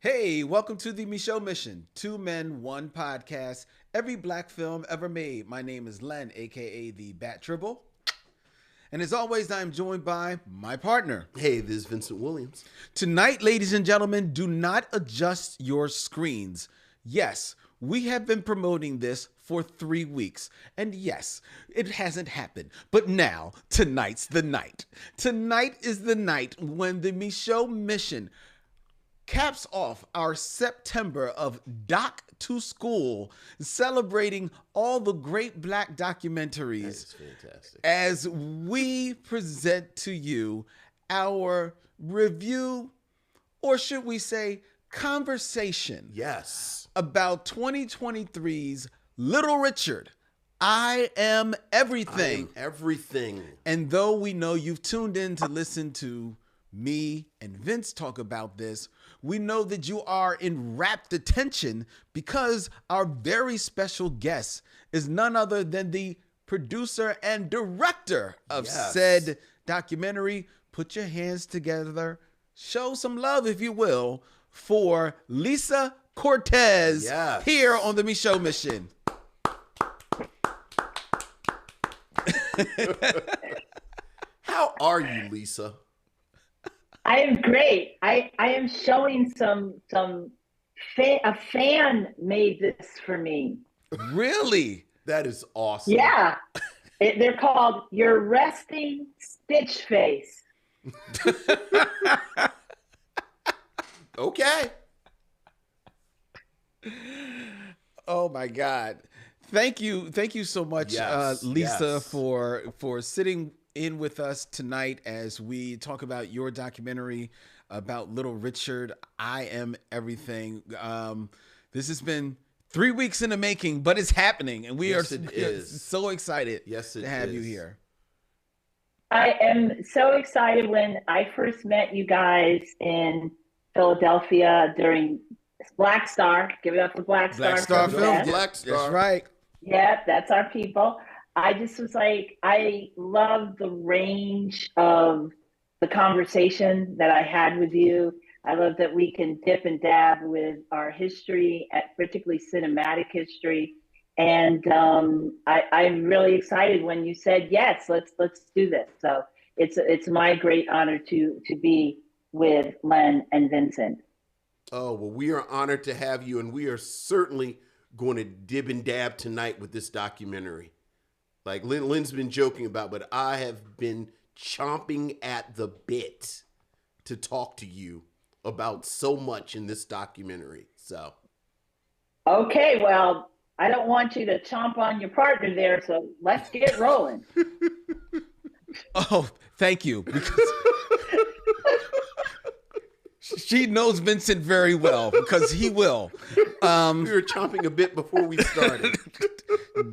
Hey, welcome to the Micheaux Mission, Two Men, One Podcast, every black film ever made. My name is Len, aka the Bat Tribble. And as always, I'm joined by my partner. Hey, this is Vincent Williams. Tonight, ladies and gentlemen, do not adjust your screens. Yes, we have been promoting this for 3 weeks. And yes, it hasn't happened. But now, tonight's the night. Tonight is the night when the Micheaux Mission caps off our September of Doc to School, celebrating all the great black documentaries. That's fantastic. As we present to you our review, or should we say conversation, Yes. about 2023's Little Richard, I Am Everything. I am everything. And though we know you've tuned in to listen to me and Vince talk about this, we know that you are in rapt attention because our very special guest is none other than the producer and director of said documentary. Put your hands together, show some love, if you will, for LISA Cortez here on the Micheaux Mission. How are you, Lisa? I am great. I am showing a fan made this for me. Really? That is awesome. Yeah. They're called Your Resting Stitch Face. Okay. Oh my God. Thank you so much, Lisa, for sitting in with us tonight as we talk about your documentary about Little Richard, I Am Everything. This has been 3 weeks in the making, but it's happening, and we are so excited to have you here. I am so excited. When I first met you guys in Philadelphia during Black Star, give it up for Black Star. Black Star Film. Black Star. That's right. Yeah, that's our people. I just was like, I love the range of the conversation that I had with you. I love that we can dip and dab with our history, particularly cinematic history. And I'm really excited when you said, yes, let's do this. So it's my great honor to be with Len and Vincent. Oh, well, we are honored to have you, and we are certainly going to dib and dab tonight with this documentary. Like Lynn's been joking about, but I have been chomping at the bit to talk to you about so much in this documentary. So, okay, well, I don't want you to chomp on your partner there, so let's get rolling. Oh, thank you. Because she knows Vincent very well, because he will. We were chomping a bit before we started.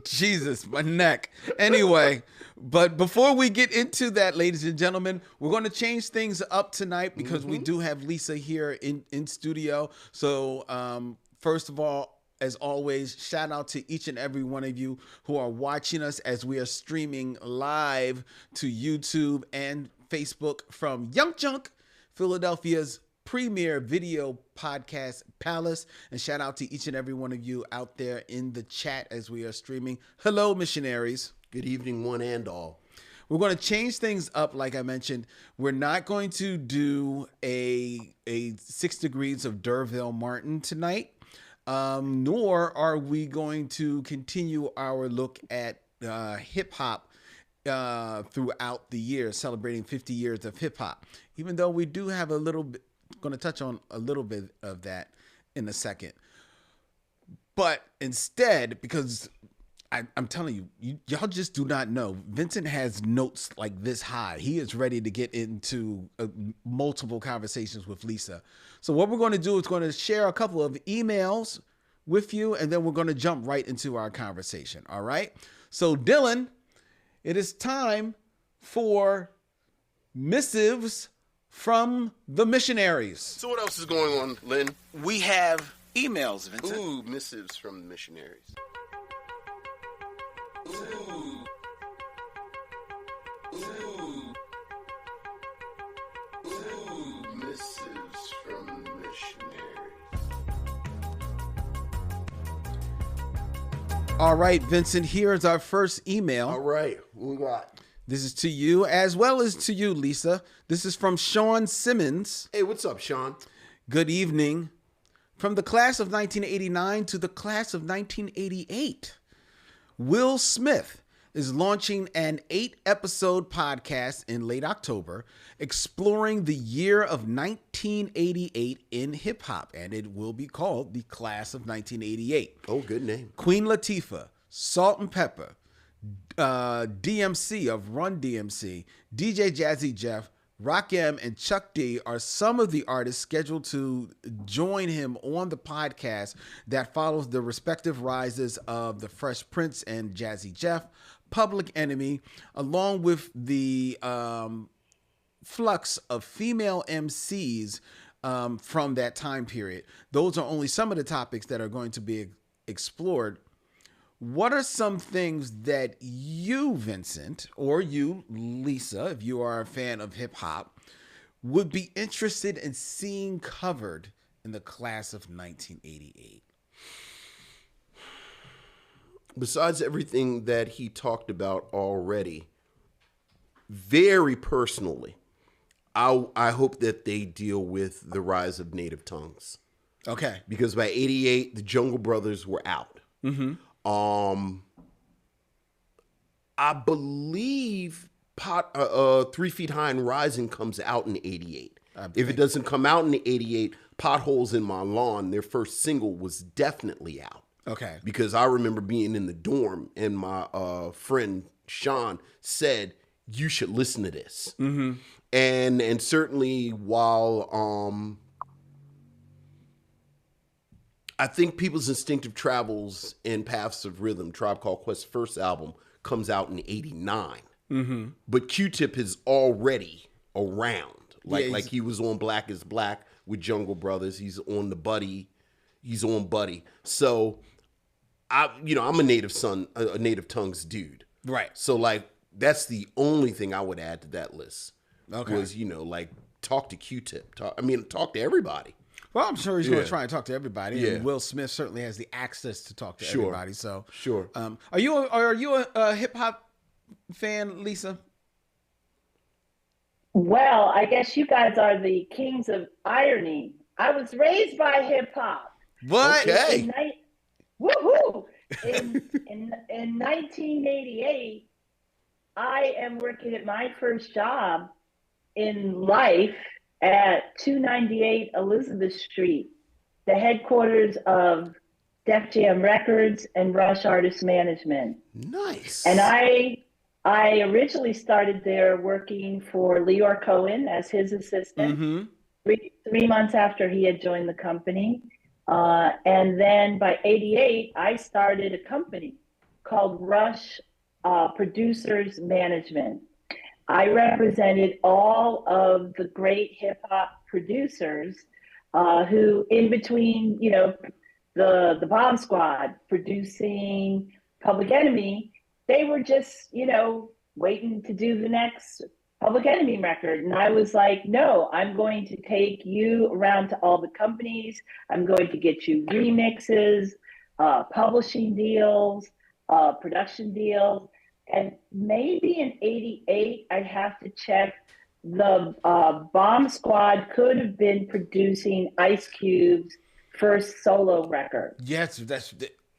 Jesus, my neck. Anyway, but before we get into that, ladies and gentlemen, we're going to change things up tonight because we do have Lisa here in studio. So first of all, as always, shout out to each and every one of you who are watching us as we are streaming live to YouTube and Facebook from Young Junk, Philadelphia's premier video podcast palace. And shout out to each and every one of you out there in the chat as we are streaming. Hello, missionaries. Good evening, one and all. We're going to change things up. Like I mentioned, we're not going to do a 6 Degrees of D'Urville Martin tonight, nor are we going to continue our look at hip hop throughout the year, celebrating 50 years of hip hop, even though we do have a little bit, going to touch on a little bit of that in a second. But instead, because I'm telling you, y'all just do not know, Vincent has notes like this high. He is ready to get into multiple conversations with Lisa. So what we're going to do is going to share a couple of emails with you, and then we're going to jump right into our conversation. All right. So Dylan, it is time for missives from the missionaries. So what else is going on, Lynn? We have emails, Vincent. Ooh, missives from the missionaries. Ooh. Ooh. Ooh, missives from the missionaries. All right, Vincent, here is our first email. All right, what we got? This is to you as well as to you, Lisa. This is from Sean Simmons. Hey, what's up, Sean? Good evening. From the class of 1989 to the class of 1988, Will Smith is launching an 8-episode podcast in late October exploring the year of 1988 in hip hop, and it will be called The Class of 1988. Oh, good name. Queen Latifah, Salt and Pepper, DMC of Run DMC, DJ Jazzy Jeff, Rakim, and Chuck D are some of the artists scheduled to join him on the podcast that follows the respective rises of the Fresh Prince and Jazzy Jeff, Public Enemy, along with the flux of female MCs from that time period. Those are only some of the topics that are going to be explored. What are some things that you, Vincent, or you, Lisa, if you are a fan of hip hop, would be interested in seeing covered in the class of 1988? Besides everything that he talked about already, very personally, I hope that they deal with the rise of native tongues. Okay. Because by 88, the Jungle Brothers were out. Mm-hmm. I believe 3 Feet High and Rising comes out in 88. If it doesn't come out in 88, Potholes in My Lawn, their first single, was definitely out. Okay. Because I remember being in the dorm and my friend Sean said, you should listen to this. Mm-hmm. And certainly while I think People's Instinctive Travels and Paths of Rhythm, Tribe Called Quest's first album, comes out in 89. Mm-hmm. But Q-Tip is already around. Like Yeah, he was on Black is Black with Jungle Brothers. He's on the Buddy. He's on Buddy. So I'm a native tongues dude. Right. So like that's the only thing I would add to that list. Okay. Was, like talk to Q-Tip. Talk to everybody. Well, I'm sure he's going to try and talk to everybody. Yeah. And Will Smith certainly has the access to talk to Sure. everybody. So Sure. Are you a hip hop fan, Lisa? Well, I guess you guys are the kings of irony. I was raised by hip hop. What? Okay. Woohoo! In 1988, I am working at my first job in life at 298 Elizabeth Street, the headquarters of Def Jam Records and Rush Artist Management. Nice. And I originally started there working for Leor Cohen as his assistant. Mm-hmm. Three months after he had joined the company. And then by 88, I started a company called Rush Producers Management. I represented all of the great hip hop producers who, in between, the Bomb Squad producing Public Enemy, they were just, waiting to do the next Public Enemy record. And I was like, no, I'm going to take you around to all the companies. I'm going to get you remixes, publishing deals, production deals. And maybe in 88, I'd have to check, the Bomb Squad could have been producing Ice Cube's first solo record. Yes,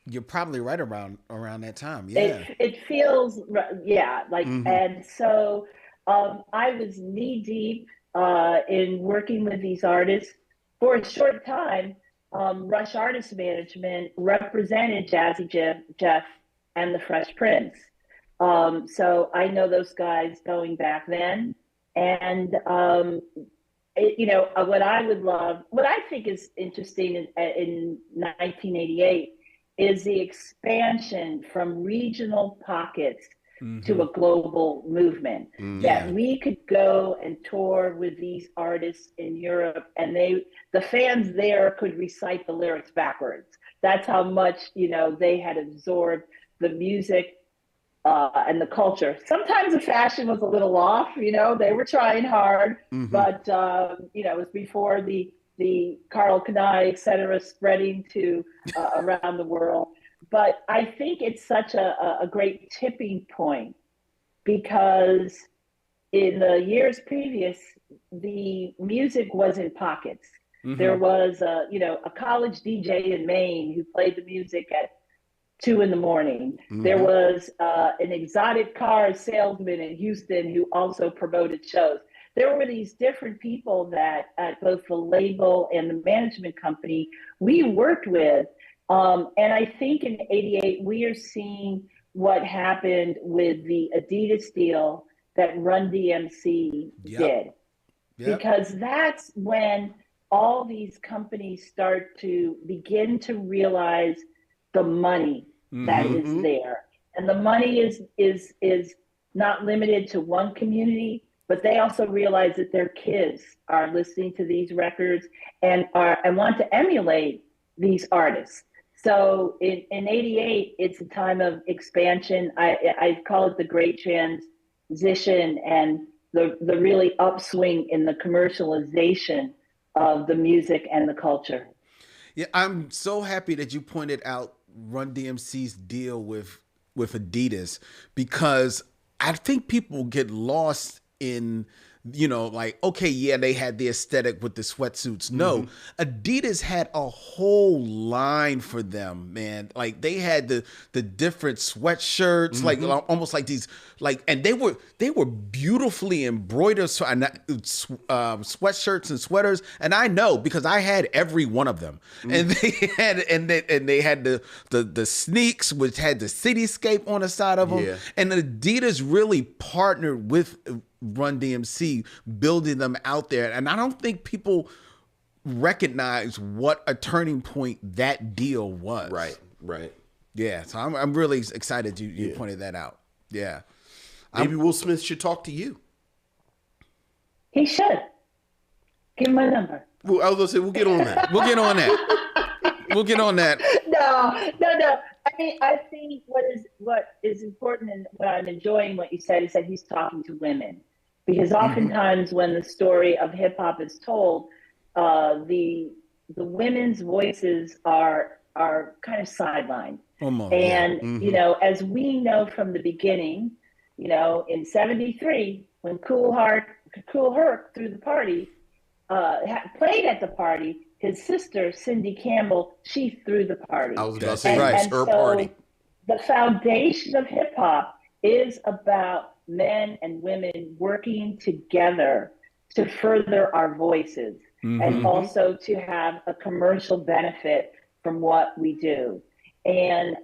you're probably right around that time. Yeah. It feels, Mm-hmm. and so I was knee deep in working with these artists for a short time. Rush Artist Management represented Jazzy Jeff and the Fresh Prince. So I know those guys going back then. And, what I think is interesting in 1988 is the expansion from regional pockets to a global movement. That we could go and tour with these artists in Europe, and the fans there could recite the lyrics backwards. That's how much, they had absorbed the music and the culture. Sometimes the fashion was a little off, they were trying hard, but, it was before the Carl Kanai, et cetera, spreading to around the world. but I think it's such a great tipping point because in the years previous, the music was in pockets. There was a college DJ in Maine who played the music at 2 in the morning. There was an exotic car salesman in Houston who also promoted shows. There were these different people that at both the label and the management company we worked with. And I think in '88, we are seeing what happened with the Adidas deal that Run DMC did. Because that's when all these companies start to begin to realize the money that is there. And the money is not limited to one community, but they also realize that their kids are listening to these records and want to emulate these artists. So in '88, it's a time of expansion. I call it the great transition and the really upswing in the commercialization of the music and the culture. Yeah, I'm so happy that you pointed out Run DMC's deal with Adidas, because I think people get lost in, like, okay, yeah, they had the aesthetic with the sweatsuits. No, Adidas had a whole line for them, man. Like they had the different sweatshirts, like almost like these, like, and they were beautifully embroidered sweatshirts and sweaters. And I know because I had every one of them. And they had the sneaks, which had the cityscape on the side of them. Yeah. And Adidas really partnered with Run DMC, building them out there. And I don't think people recognize what a turning point that deal was. Right. Yeah. So I'm really excited you pointed that out. Yeah. Maybe Will Smith should talk to you. He should. Give him my number. Well, I was going to say, we'll get on that. We'll get on that. No. I mean, I think what is important and what I'm enjoying what you said is that he's talking to women, because oftentimes when the story of hip hop is told, the women's voices are kind of sidelined. And as we know from the beginning, in '73 when Kool Herc threw the party, played at the party. His sister, Cindy Campbell, she threw the party. I was about to say, right, her party. The foundation of hip hop is about men and women working together to further our voices and also to have a commercial benefit from what we do. And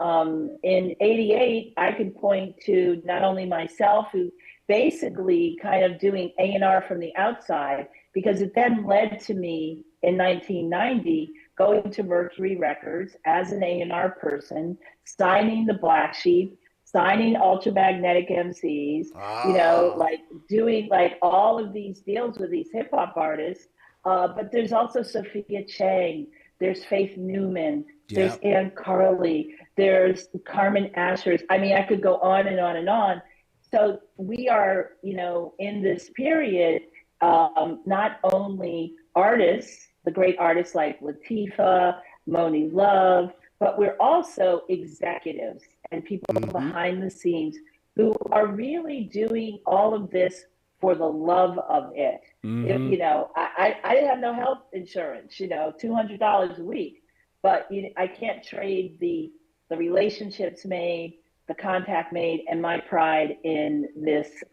in '88, I could point to not only myself, who basically kind of doing A&R from the outside, because it then led to me in 1990 going to Mercury Records as an A&R person, signing the Black Sheep, signing Ultramagnetic MCs, like doing like all of these deals with these hip hop artists. But there's also Sophia Chang, there's Faith Newman, there's Ann Carly, there's Carmen Ashers. I mean, I could go on and on and on. So we are, in this period, not only artists, the great artists like Latifah, Moni Love, but we're also executives and people behind the scenes who are really doing all of this for the love of it. I didn't have no health insurance, $200 a week, but I can't trade the relationships made, the contact made, and my pride in this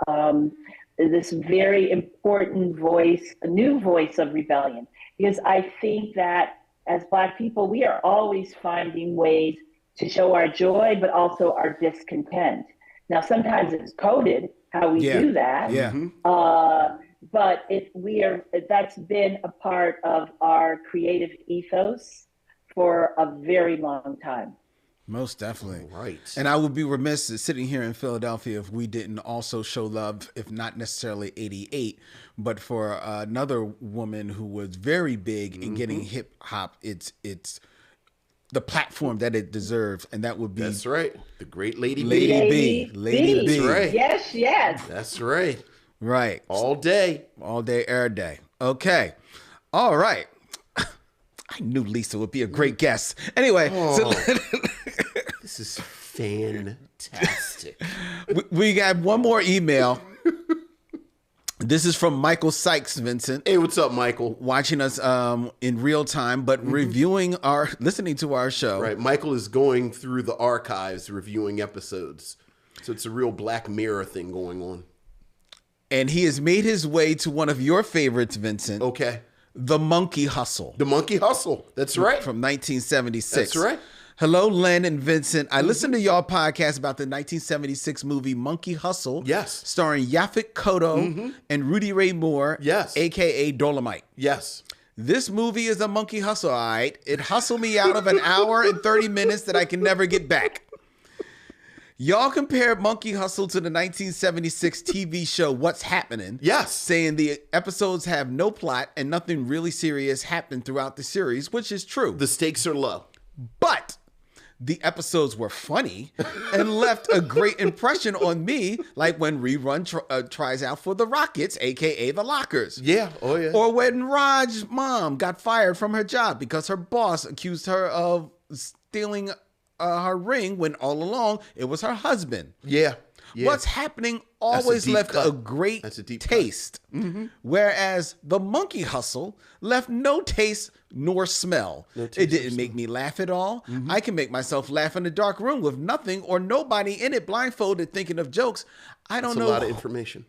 this very important voice, a new voice of rebellion. Because I think that as Black people, we are always finding ways to show our joy, but also our discontent. Now, sometimes it's coded how we do that. But that's been a part of our creative ethos for a very long time. Most definitely. Right. And I would be remiss sitting here in Philadelphia if we didn't also show love, if not necessarily '88, but for another woman who was very big in getting hip hop its the platform that it deserves, and that would be, that's right, the great Lady B. Lady B. That's right. Yes. That's right. Right. All day, every day. Okay. All right. I knew Lisa would be a great guest. Anyway, so This is fantastic. We got one more email. This is from Michael Sykes, Vincent. Hey, what's up, Michael? Watching us in real time, but listening to our show. Right. Michael is going through the archives, reviewing episodes. So it's a real Black Mirror thing going on. And he has made his way to one of your favorites, Vincent. Okay. The Monkey Hustle. The Monkey Hustle. That's right. From 1976. That's right. Hello, Len and Vincent. I listened to y'all podcast about the 1976 movie Monkey Hustle. Yes. Starring Yaphet Kotto and Rudy Ray Moore. Yes. A.K.A. Dolomite. Yes. This movie is a monkey hustle, all right? It hustled me out of an hour and 30 minutes that I can never get back. Y'all compared Monkey Hustle to the 1976 TV show What's Happening. Yes. Saying the episodes have no plot and nothing really serious happened throughout the series, which is true. The stakes are low. But the episodes were funny and left a great impression on me, like when Rerun tries out for the Rockets, a.k.a. the Lockers. Yeah. Oh, yeah. Or when Raj's mom got fired from her job because her boss accused her of stealing her ring when all along it was her husband. Yeah. What's Happening always left a great taste, whereas the Monkey Hustle left no taste nor smell. It didn't make me laugh at all. I can make myself laugh in a dark room with nothing or nobody in it, blindfolded, thinking of jokes. I don't know. That's a lot of information.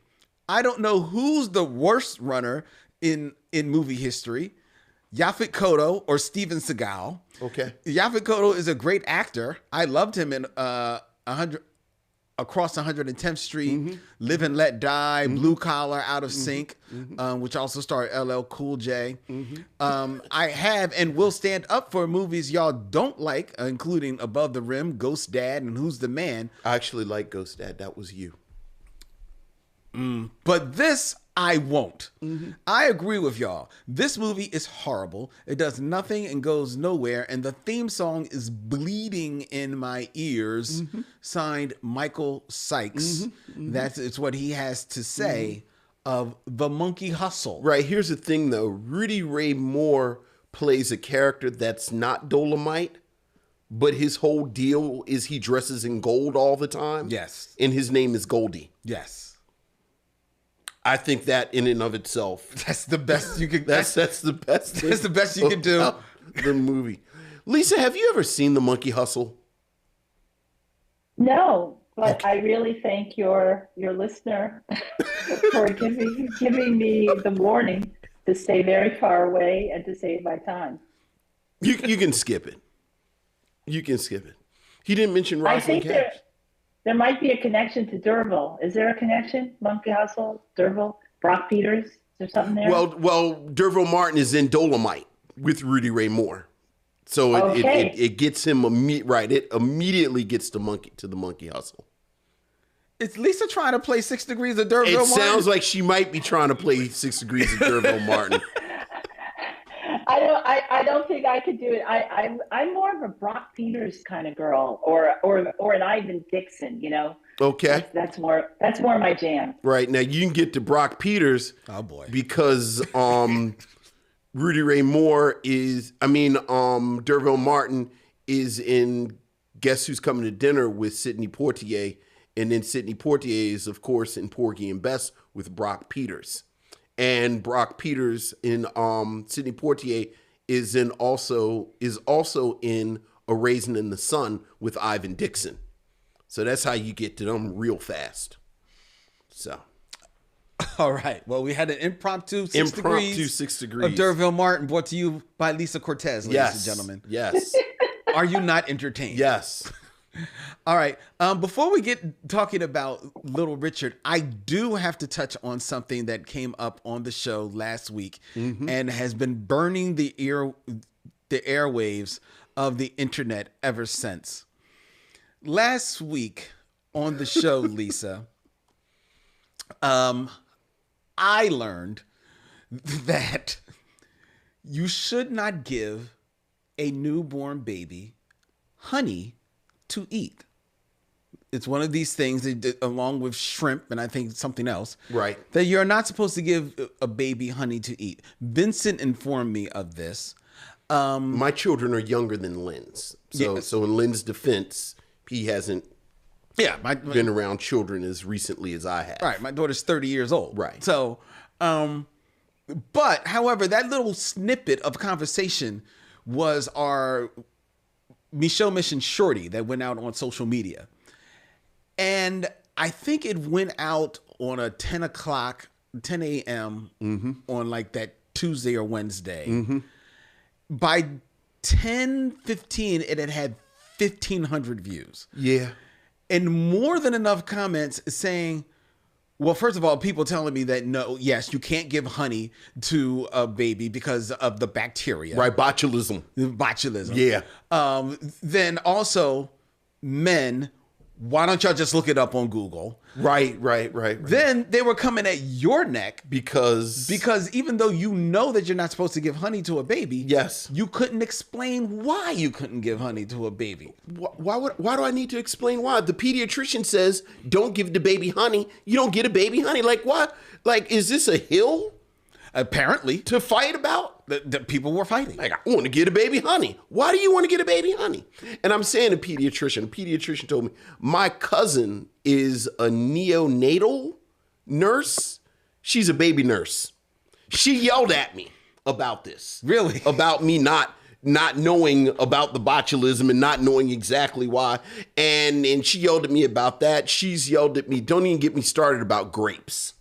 I don't know who's the worst runner in movie history. Yaphet Kotto or Steven Seagal. Okay. Yaphet Kotto is a great actor. I loved him in Across 110th Street, Live and Let Die, Blue Collar, Out of Sync, which also starred LL Cool J. I have and will stand up for movies y'all don't like, including Above the Rim, Ghost Dad, and Who's the Man. I actually like Ghost Dad. That was you. But this, I won't. I agree with y'all. This movie is horrible. It does nothing and goes nowhere. And the theme song is bleeding in my ears. Signed Michael Sykes. It's what he has to say of The Monkey Hustle. Right. Here's the thing, though. Rudy Ray Moore plays a character that's not Dolomite, but his whole deal is he dresses in gold all the time. Yes. And his name is Goldie. Yes. I think that in and of itself, that's the best you can. That's the best. That's the best you can do. The movie. Lisa, have you ever seen The Monkey Hustle? No, but I really thank your listener for giving me the warning to stay very far away and to save my time. You can skip it. You can skip it. He didn't mention Rosalind Cash. There might be a connection to D'Urville. Is there a connection? Monkey Hustle, D'Urville, Brock Peters? Is there something there? Well, D'Urville Martin is in Dolomite with Rudy Ray Moore, so it gets him right. It immediately gets the Monkey Hustle. Is Lisa trying to play 6 Degrees of D'Urville Martin? It sounds like she might be trying to play 6 Degrees of D'Urville Martin. I don't think I could do it. I'm more of a Brock Peters kind of girl, or an Ivan Dixon. You know. Okay. That's more my jam. Right now, you can get to Brock Peters. Oh boy. Because Rudy Ray Moore D'Urville Martin is in Guess Who's Coming to Dinner with Sidney Poitier, and then Sidney Poitier is of course in Porgy and Bess with Brock Peters. And Brock Peters in Sidney Poitier is also in A Raisin in the Sun with Ivan Dixon. So that's how you get to them real fast. So, all right. Well, we had an impromptu 6 degrees of D'Urville Martin, brought to you by Lisa Cortez, ladies and gentlemen. Yes. Are you not entertained? Yes. All right. Before we get talking about Little Richard, I do have to touch on something that came up on the show last week and has been burning the airwaves of the internet ever since. Last week on the show, Lisa, I learned that you should not give a newborn baby honey to eat. It's one of these things that, along with shrimp and I think something else, right, that you're not supposed to give a baby honey to eat. Vincent informed me of this. My children are younger than Lynn's. So in Lynn's defense, he hasn't been around children as recently as I have. Right. My daughter's 30 years old. Right. So, but however, that little snippet of conversation was our Micheaux Mission Shorty that went out on social media. And I think it went out on a 10 a.m. On like that Tuesday or Wednesday. By 10:15, it had 1,500 views. Yeah. And more than enough comments saying, well, first of all, people telling me that yes, you can't give honey to a baby because of the bacteria. Right, botulism. Botulism. Yeah. Then also, men, why don't y'all just look it up on Google? Right. Then they were coming at your neck because even though you know that you're not supposed to give honey to a baby, yes, you couldn't explain why you couldn't give honey to a baby. Why do I need to explain why? The pediatrician says don't give the baby honey. You don't get a baby honey. Like what? Like, is this a hill? Apparently, to fight about? The people were fighting. Like, I want to get a baby honey. Why do you want to get a baby honey? And I'm saying a pediatrician told me, my cousin is a neonatal nurse. She's a baby nurse. She yelled at me about this. Really? About me not knowing about the botulism and not knowing exactly why. And she yelled at me about that. She's yelled at me, don't even get me started about grapes.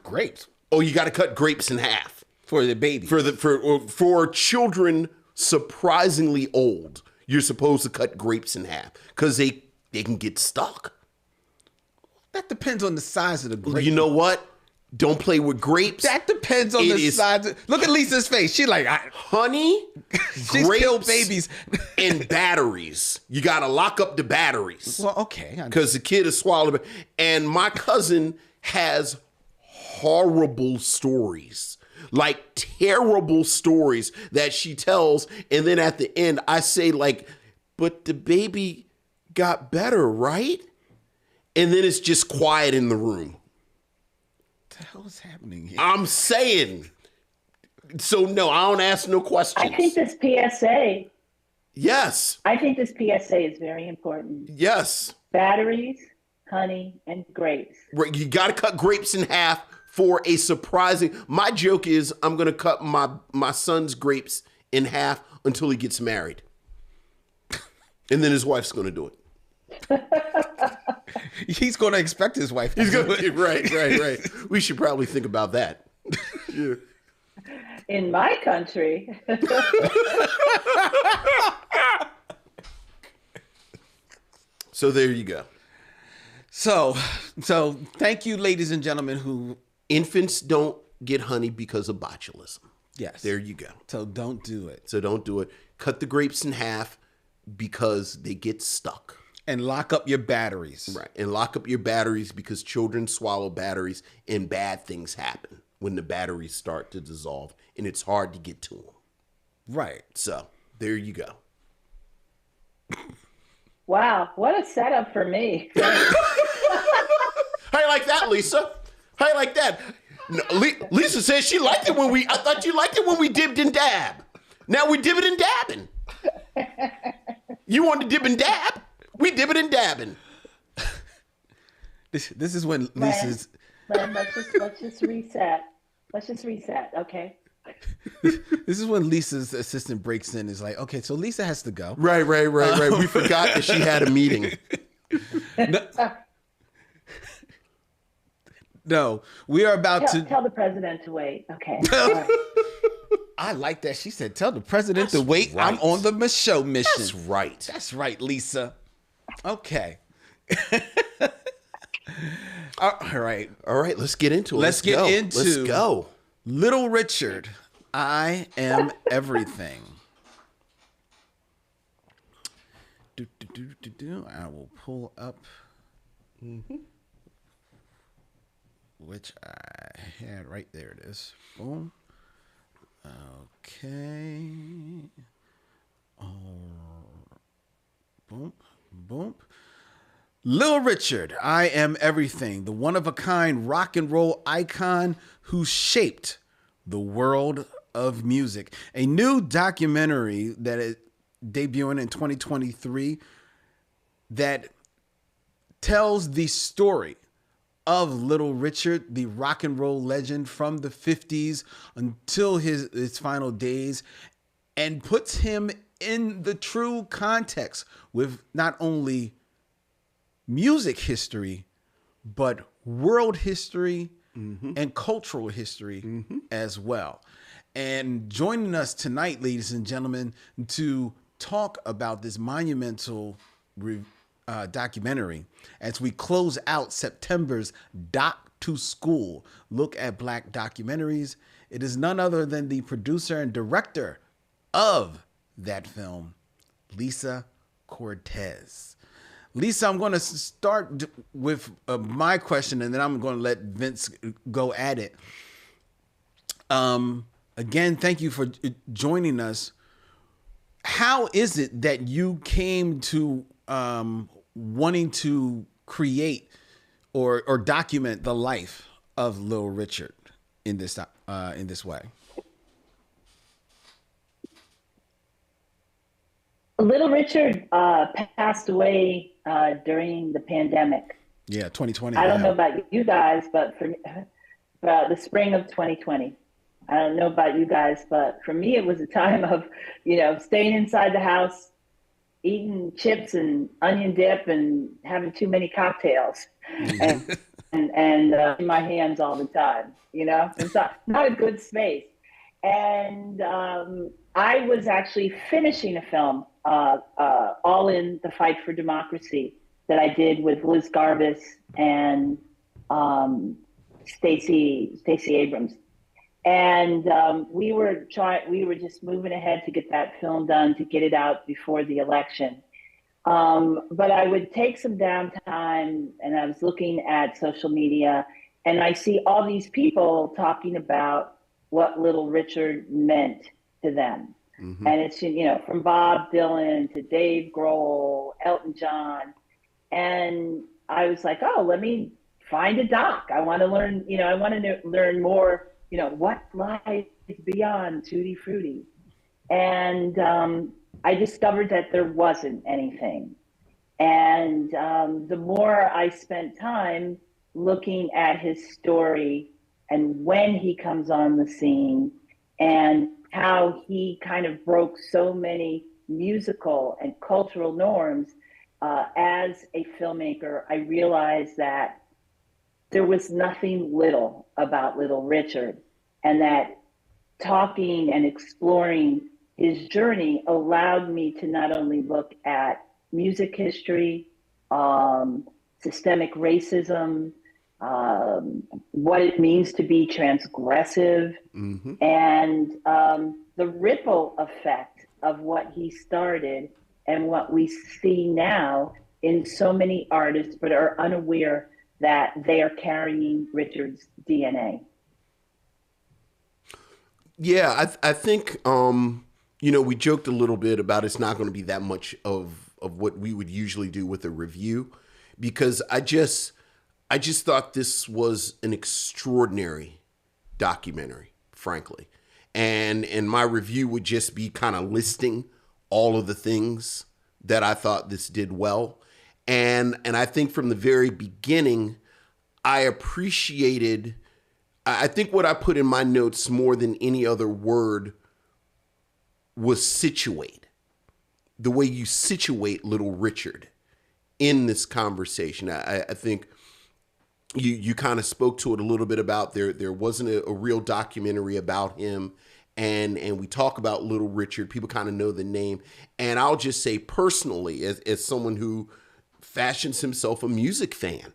Grapes? Oh, you got to cut grapes in half. For the baby. For children surprisingly old, you're supposed to cut grapes in half because they can get stuck. That depends on the size of the grape. You know what? Don't play with grapes. That depends on the size. Look at Lisa's face. She like, honey, she's killed babies. And batteries. You got to lock up the batteries. Well, okay. Because the kid is swallowed. And my cousin has horrible stories. Like terrible stories that she tells. And then at the end, I say like, but the baby got better, right? And then it's just quiet in the room. What the hell is happening here? I'm saying. So no, I don't ask no questions. I think this PSA. Yes. I think this PSA is very important. Yes. Batteries, honey, and grapes. Right, you got to cut grapes in half. For a surprising, my joke is I'm going to cut my son's grapes in half until he gets married. And then his wife's going to do it. He's going to expect his wife to do it. Right. We should probably think about that. Yeah. In my country. So there you go. So thank you, ladies and gentlemen, who... Infants don't get honey because of botulism. Yes. There you go. So don't do it. Cut the grapes in half because they get stuck. And lock up your batteries. Right. And lock up your batteries because children swallow batteries and bad things happen when the batteries start to dissolve and it's hard to get to them. Right. So there you go. Wow. What a setup for me. How you like that, Lisa? How you like that? No, Lisa says she liked it I thought you liked it when we dipped and dab. Now we dip it and dabbing. You want to dip and dab? We dip it and dabbing. This is when Lisa's... Let's just reset. Okay. This is when Lisa's assistant breaks in and is like, okay, so Lisa has to go. Right. We forgot that she had a meeting. No, we are about to... Tell the president to wait. Okay. Right. I like that. She said, tell the president to wait. Right. I'm on the Micheaux mission. That's right, Lisa. Okay. All right. Let's get into it. Let's go. Little Richard, I Am Everything. I will pull up... which I had right there. It is. Boom. Okay. Boom. Little Richard, I Am Everything, the one-of-a-kind rock and roll icon who shaped the world of music. A new documentary that is debuting in 2023 that tells the story of Little Richard, the rock and roll legend from the 50s until his final days, and puts him in the true context with not only music history, but world history and cultural history as well. And joining us tonight, ladies and gentlemen, to talk about this monumental documentary as we close out September's Doc to School look at Black documentaries, it is none other than the producer and director of that film, LISA Cortez. Lisa, I'm going to start with my question, and then I'm going to let Vince go at it. Again, thank you for joining us. How is it that you came to wanting to create or document the life of Little Richard in this way? Little Richard passed away during the pandemic. Yeah, 2020. I don't know about you guys, but for the spring of 2020. I don't know about you guys, but for me, it was a time of, staying inside the house, eating chips and onion dip and having too many cocktails and in my hands all the time. It's not a good space. And I was actually finishing a film, All in the Fight for Democracy, that I did with Liz Garbus and Stacey Abrams. And we were just moving ahead to get that film done, to get it out before the election. But I would take some downtime, and I was looking at social media, and I see all these people talking about what Little Richard meant to them. Mm-hmm. And it's, from Bob Dylan to Dave Grohl, Elton John. And I was like, oh, let me find a doc. I want to learn, learn more, what lies beyond Tutti Frutti. And I discovered that there wasn't anything. And the more I spent time looking at his story and when he comes on the scene and how he kind of broke so many musical and cultural norms, as a filmmaker, I realized that there was nothing little about Little Richard, and that talking and exploring his journey allowed me to not only look at music history, systemic racism, what it means to be transgressive, and the ripple effect of what he started and what we see now in so many artists, but are unaware that they are carrying Richard's DNA. Yeah, I think, we joked a little bit about it's not going to be that much of what we would usually do with a review, because I just thought this was an extraordinary documentary, frankly. And my review would just be kind of listing all of the things that I thought this did well. And I think from the very beginning, I think what I put in my notes more than any other word was situate. The way you situate Little Richard in this conversation. I think you kind of spoke to it a little bit about there wasn't a real documentary about him. And we talk about Little Richard. People kind of know the name. And I'll just say personally, as someone who fashions himself a music fan,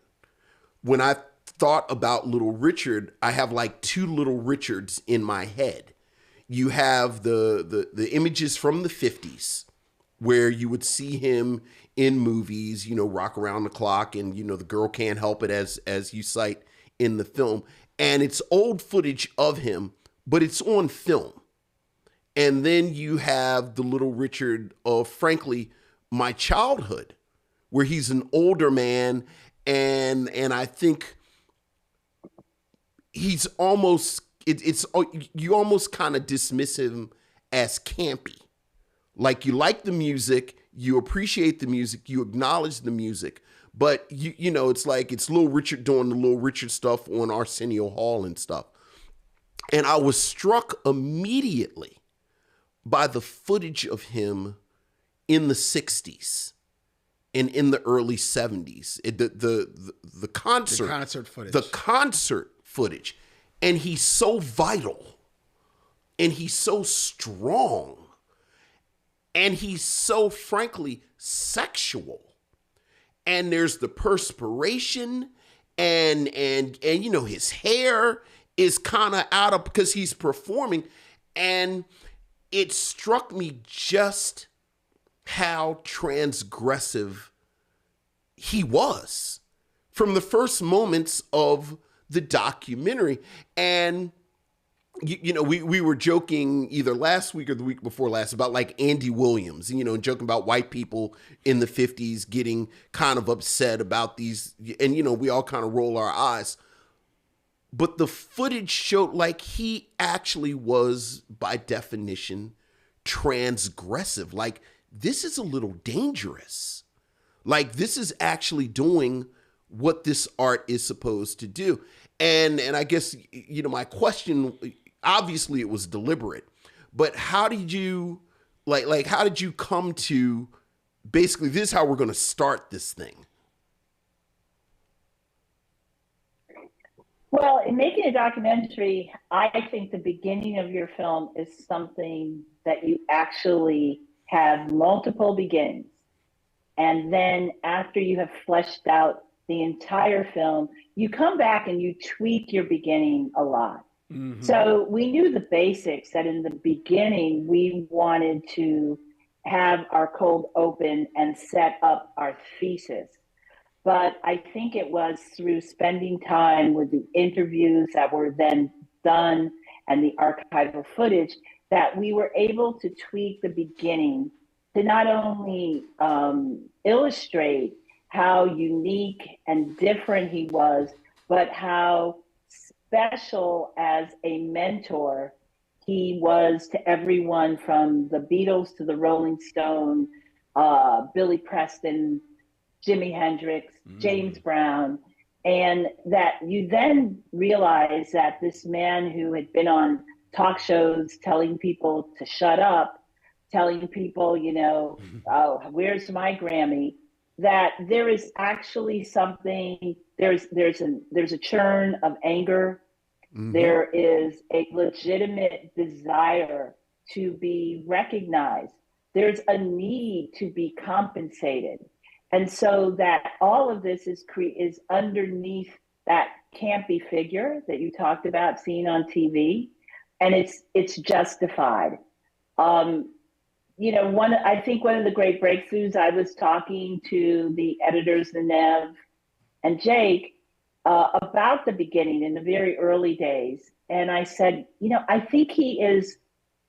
when I thought about Little Richard, I have like two Little Richards in my head. You have the images from the 50s where you would see him in movies, Rock Around the Clock and, The Girl Can't Help It, as you cite in the film. And it's old footage of him, but it's on film. And then you have the Little Richard of, frankly, my childhood, where he's an older man, and I think he's almost, you almost kind of dismiss him as campy. Like, you like the music, you appreciate the music, you acknowledge the music, but you know, it's like it's Little Richard doing the Little Richard stuff on Arsenio Hall and stuff. And I was struck immediately by the footage of him in the 60s and in the early 70s. The concert footage. And he's so vital, and he's so strong, and he's so, frankly, sexual. And there's the perspiration, and you know, his hair is kind of out of, because he's performing. And it struck me just how transgressive he was from the first moments of the documentary. And you know, we were joking either last week or the week before last about like Andy Williams, you know, joking about white people in the 50s getting kind of upset about these, and you know, we all kind of roll our eyes. But the footage showed like he actually was, by definition, transgressive. Like, this is a little dangerous. Like, this is actually doing what this art is supposed to do. And I guess, you know, my question, obviously it was deliberate, but how did you, like how did you come to, basically, this is how we're going to start this thing? Well, in making a documentary, I think the beginning of your film is something that you actually have multiple beginnings. And then after you have fleshed out the entire film, you come back and you tweak your beginning a lot. Mm-hmm. So we knew the basics, that in the beginning, we wanted to have our cold open and set up our thesis. But I think it was through spending time with the interviews that were then done and the archival footage that we were able to tweak the beginning to not only illustrate how unique and different he was, but how special as a mentor he was to everyone from the Beatles to the Rolling Stones, Billy Preston, Jimi Hendrix, James Brown, and that you then realize that this man who had been on talk shows telling people to shut up, telling people, you know, oh, where's my Grammy? That there is actually something, there's a churn of anger. Mm-hmm. There is a legitimate desire to be recognized. There's a need to be compensated. And so that all of this is underneath that campy figure that you talked about seeing on TV, and it's justified. You know, I think one of the great breakthroughs, I was talking to the editors, Nev and Jake, about the beginning in the very early days. And I said, you know, I think he is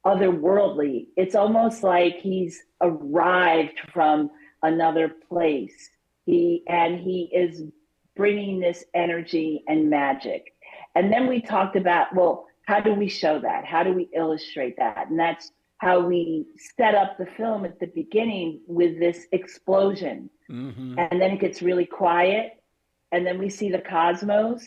otherworldly. It's almost like he's arrived from another place. He is bringing this energy and magic. And then we talked about, well, how do we show that? How do we illustrate that? And that's how we set up the film at the beginning with this explosion. Mm-hmm. And then it gets really quiet. And then we see the cosmos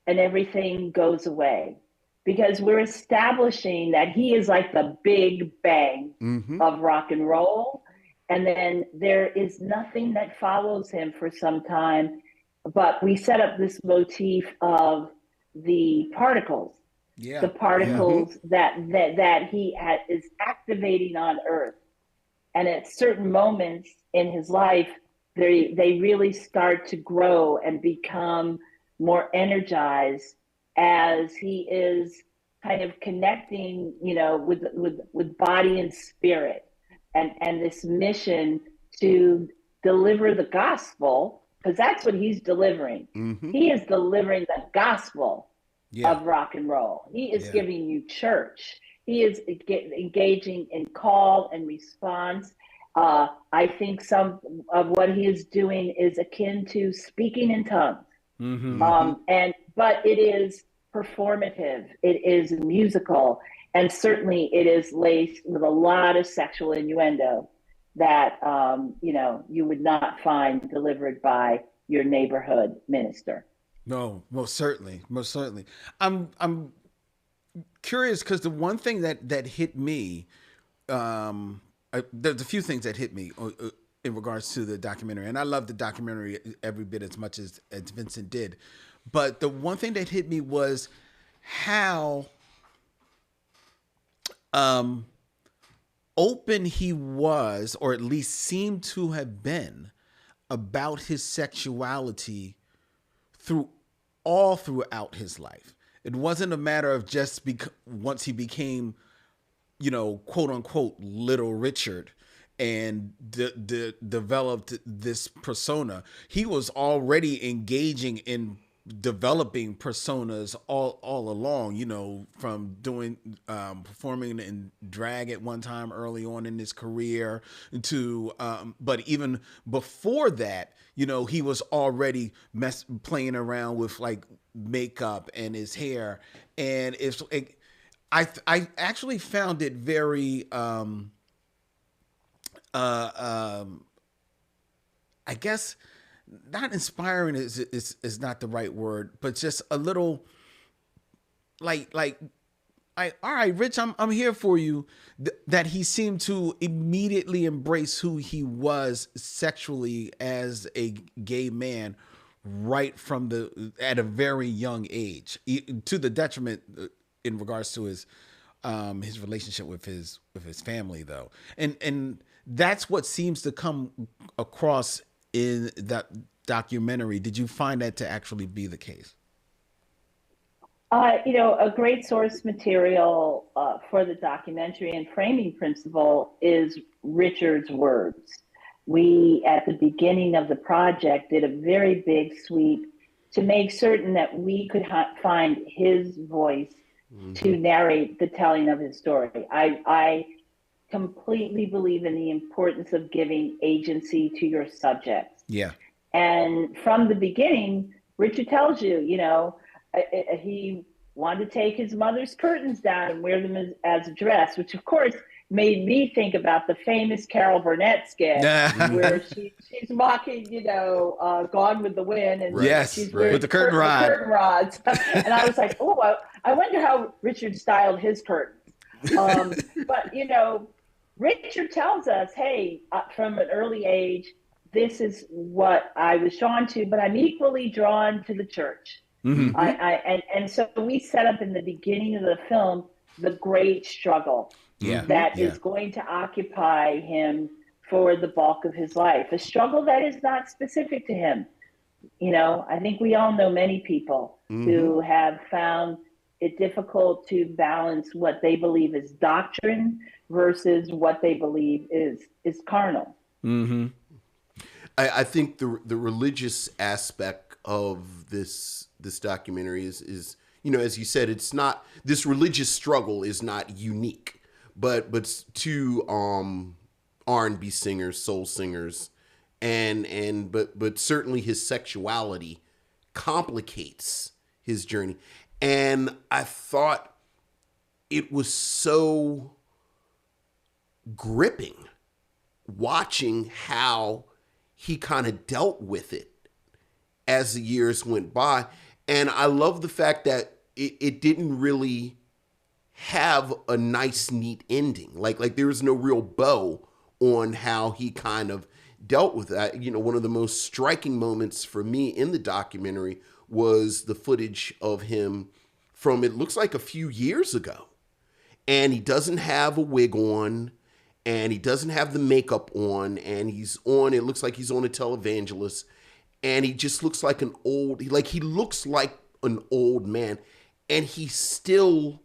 and everything goes away. Because we're establishing that he is like the big bang of rock and roll. And then there is nothing that follows him for some time. But we set up this motif of the particles. Yeah. The particles that he is activating on Earth. And at certain moments in his life, they really start to grow and become more energized as he is kind of connecting, you know, with body and spirit, and this mission to deliver the gospel, because that's what he's delivering. Mm-hmm. He is delivering the gospel of rock and roll. He is giving you church. He is engaging in call and response. I think some of what he is doing is akin to speaking in tongues. Mm-hmm. But it is performative. It is musical. And certainly it is laced with a lot of sexual innuendo. that you would not find delivered by your neighborhood minister. No, most certainly, most certainly. I'm curious because the one thing that hit me, there's a few things that hit me in regards to the documentary, and I love the documentary every bit as much as Vincent did. But the one thing that hit me was how open he was, or at least seemed to have been, about his sexuality throughout his life. It wasn't a matter of just once he became, quote unquote, Little Richard and developed this persona. He was already engaging in developing personas all along, from doing performing in drag at one time early on in his career to but even before that, he was already playing around with like makeup and his hair. And I actually found it very I guess not inspiring is not the right word, but just a little like all right, Rich, I'm here for you. That he seemed to immediately embrace who he was sexually as a gay man right from at a very young age, to the detriment in regards to his relationship with his family, though. And that's what seems to come across in that documentary. Did you find that to actually be the case? A great source material for the documentary and framing principle is Richard's words. We, at the beginning of the project, did a very big sweep to make certain that we could find his voice to narrate the telling of his story. I completely believe in the importance of giving agency to your subjects. Yeah. And from the beginning, Richard tells you, he wanted to take his mother's curtains down and wear them as a dress, which of course made me think about the famous Carol Burnett skit where she's mocking, Gone with the Wind, and she's wearing with the curtain rods. And I was like, oh, I wonder how Richard styled his curtains. But Richard tells us, hey, from an early age, this is what I was drawn to, but I'm equally drawn to the church. Mm-hmm. And so we set up in the beginning of the film the great struggle that is going to occupy him for the bulk of his life, a struggle that is not specific to him. I think we all know many people who have found it difficult to balance what they believe is doctrine versus what they believe is carnal. Mm-hmm. I think the religious aspect of this documentary is as you said, it's not, this religious struggle is not unique, but to R&B singers, soul singers, but certainly his sexuality complicates his journey. And I thought it was so gripping watching how he kind of dealt with it as the years went by. And I love the fact that it didn't really have a nice, neat ending. Like there was no real bow on how he kind of dealt with that. One of the most striking moments for me in the documentary was the footage of him from, it looks like a few years ago. And he doesn't have a wig on, and he doesn't have the makeup on, and it looks like he's on a televangelist, and he just looks like he looks like an old man, and he's still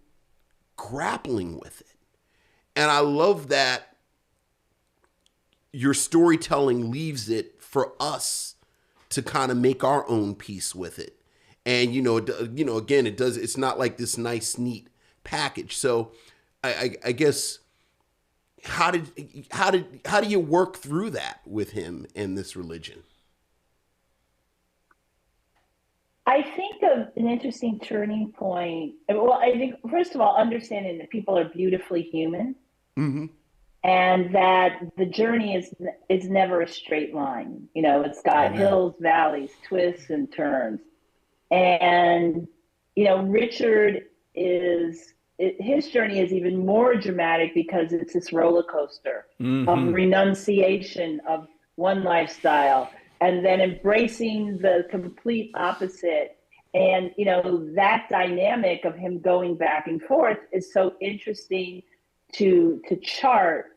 grappling with it. And I love that your storytelling leaves it for us to kind of make our own peace with it. And, again, it's not like this nice, neat package. So I guess, how do you work through that with him and this religion? I think of an interesting turning point. Well, I think, first of all, understanding that people are beautifully human. Mm-hmm. and that the journey is never a straight line. You know, it's got Amen. hills, valleys, twists, and turns. And you know, Richard is his journey is even more dramatic because it's this roller coaster of Mm-hmm. renunciation of one lifestyle and then embracing the complete opposite. And you know, that dynamic of him going back and forth is so interesting to chart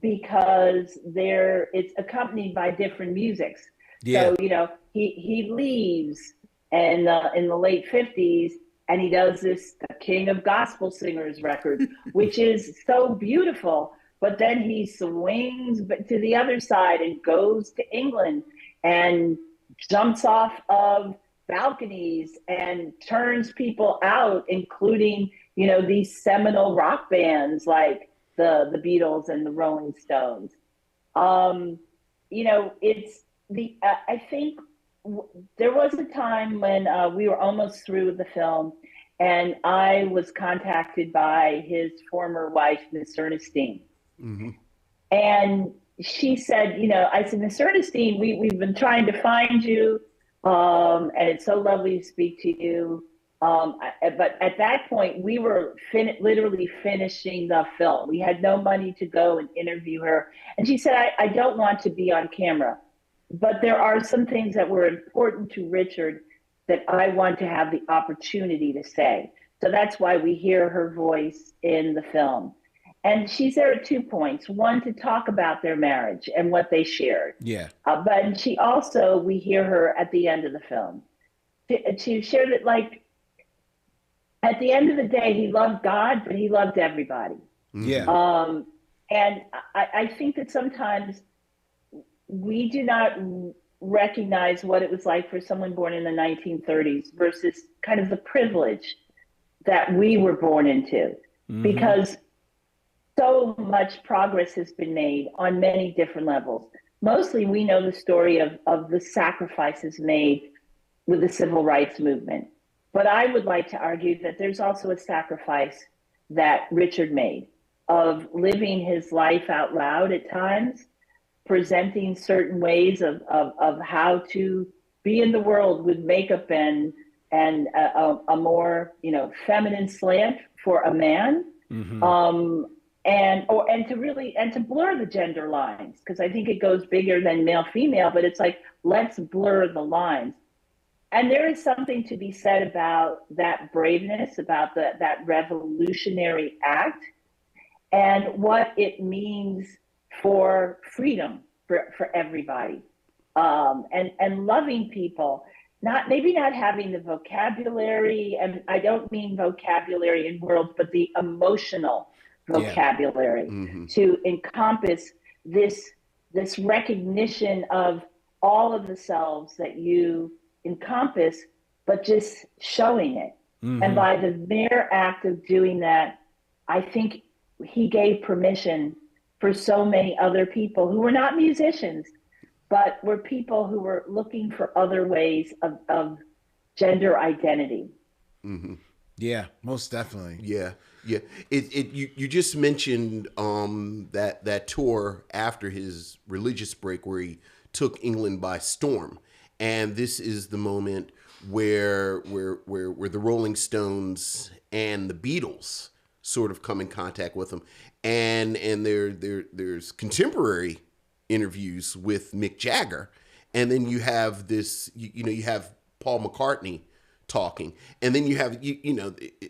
because there it's accompanied by different musics. Yeah. So you know, he leaves and in the late 50s, and he does this the King of Gospel Singers record, which is so beautiful. But then he swings to the other side and goes to England and jumps off of balconies and turns people out, including you know these seminal rock bands like the Beatles and the Rolling Stones. Um, you know, it's the I think there was a time when we were almost through with the film, and I was contacted by his former wife, Miss Ernestine, Mm-hmm. and she said, you know, I said, Miss Ernestine, we've been trying to find you, and it's so lovely to speak to you. But at that point, we were literally finishing the film. We had no money to go and interview her. And she said, I don't want to be on camera, but there are some things that were important to Richard that I want to have the opportunity to say. So that's why we hear her voice in the film. And she's there at 2 points. One, to talk about their marriage and what they shared. Yeah. But she also, we hear her at the end of the film to share that, like, at the end of the day, he loved God, but he loved everybody. Yeah. And I think that sometimes we do not recognize what it was like for someone born in the 1930s versus kind of the privilege that we were born into. Mm-hmm. Because so much progress has been made on many different levels. Mostly we know the story of the sacrifices made with the civil rights movement. But I would like to argue that there's also a sacrifice that Richard made of living his life out loud at times, presenting certain ways of how to be in the world with makeup and a more, you know, feminine slant for a man. Mm-hmm. And to really and to blur the gender lines, because I think it goes bigger than male female, but it's like, let's blur the lines. And there is something to be said about that braveness, about that revolutionary act, and what it means for freedom for everybody, and loving people. Maybe not having the vocabulary, and I don't mean vocabulary in words, but the emotional vocabulary to encompass this recognition of all of the selves that you encompass, but just showing it. Mm-hmm. And by the mere act of doing that, I think he gave permission for so many other people who were not musicians, but were people who were looking for other ways of gender identity. Mm-hmm. Yeah, most definitely. Yeah. You just mentioned that tour after his religious break where he took England by storm, and this is the moment where the Rolling Stones and the Beatles sort of come in contact with him, and there's contemporary interviews with Mick Jagger, and then you have this you have Paul McCartney talking, and then you have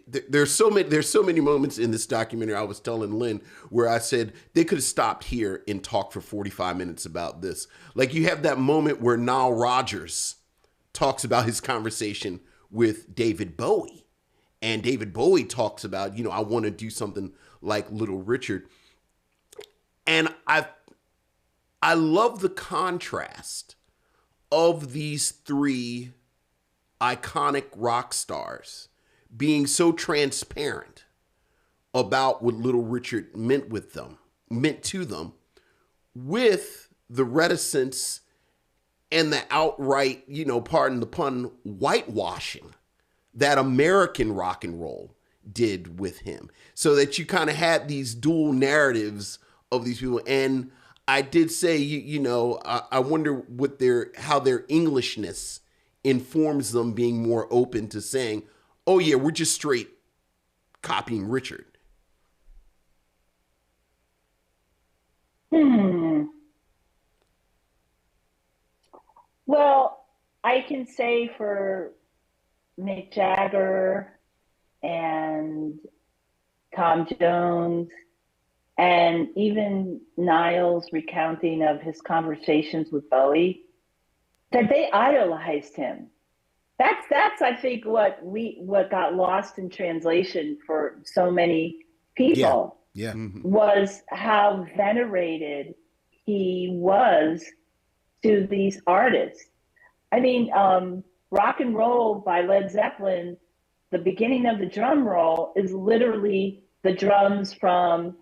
there's so many moments in this documentary. I was telling Lynn where I said they could have stopped here and talked for 45 minutes about this. Like, you have that moment where Nile Rodgers talks about his conversation with David Bowie, and David Bowie talks about, I want to do something like Little Richard. And I love the contrast of these three iconic rock stars being so transparent about what Little Richard meant to them, with the reticence and the outright, pardon the pun, whitewashing that American rock and roll did with him. So that you kind of had these dual narratives of these people. And I did say, I wonder how their Englishness informs them being more open to saying, oh yeah, we're just straight copying Richard. Well, I can say for Mick Jagger and Tom Jones, and even Niall's recounting of his conversations with Bowie, that they idolized him. That's I think what got lost in translation for so many people. Yeah. Was how venerated he was to these artists. I mean, Rock and Roll by Led Zeppelin, the beginning of the drum roll is literally the drums from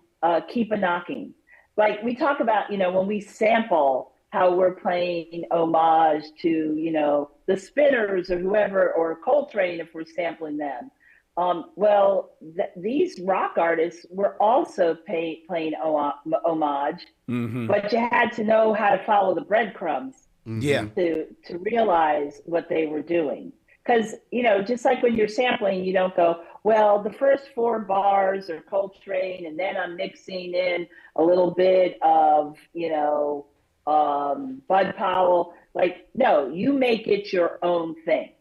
Keep a Knocking. Like we talk about, when we sample how we're playing homage to, the Spinners or whoever, or Coltrane if we're sampling them. These rock artists were also playing homage, but you had to know how to follow the breadcrumbs to realize what they were doing. Because, just like when you're sampling, you don't go, well, the first 4 bars are Coltrane, and then I'm mixing in a little bit of, Bud Powell. Like, no, you make it your own thing.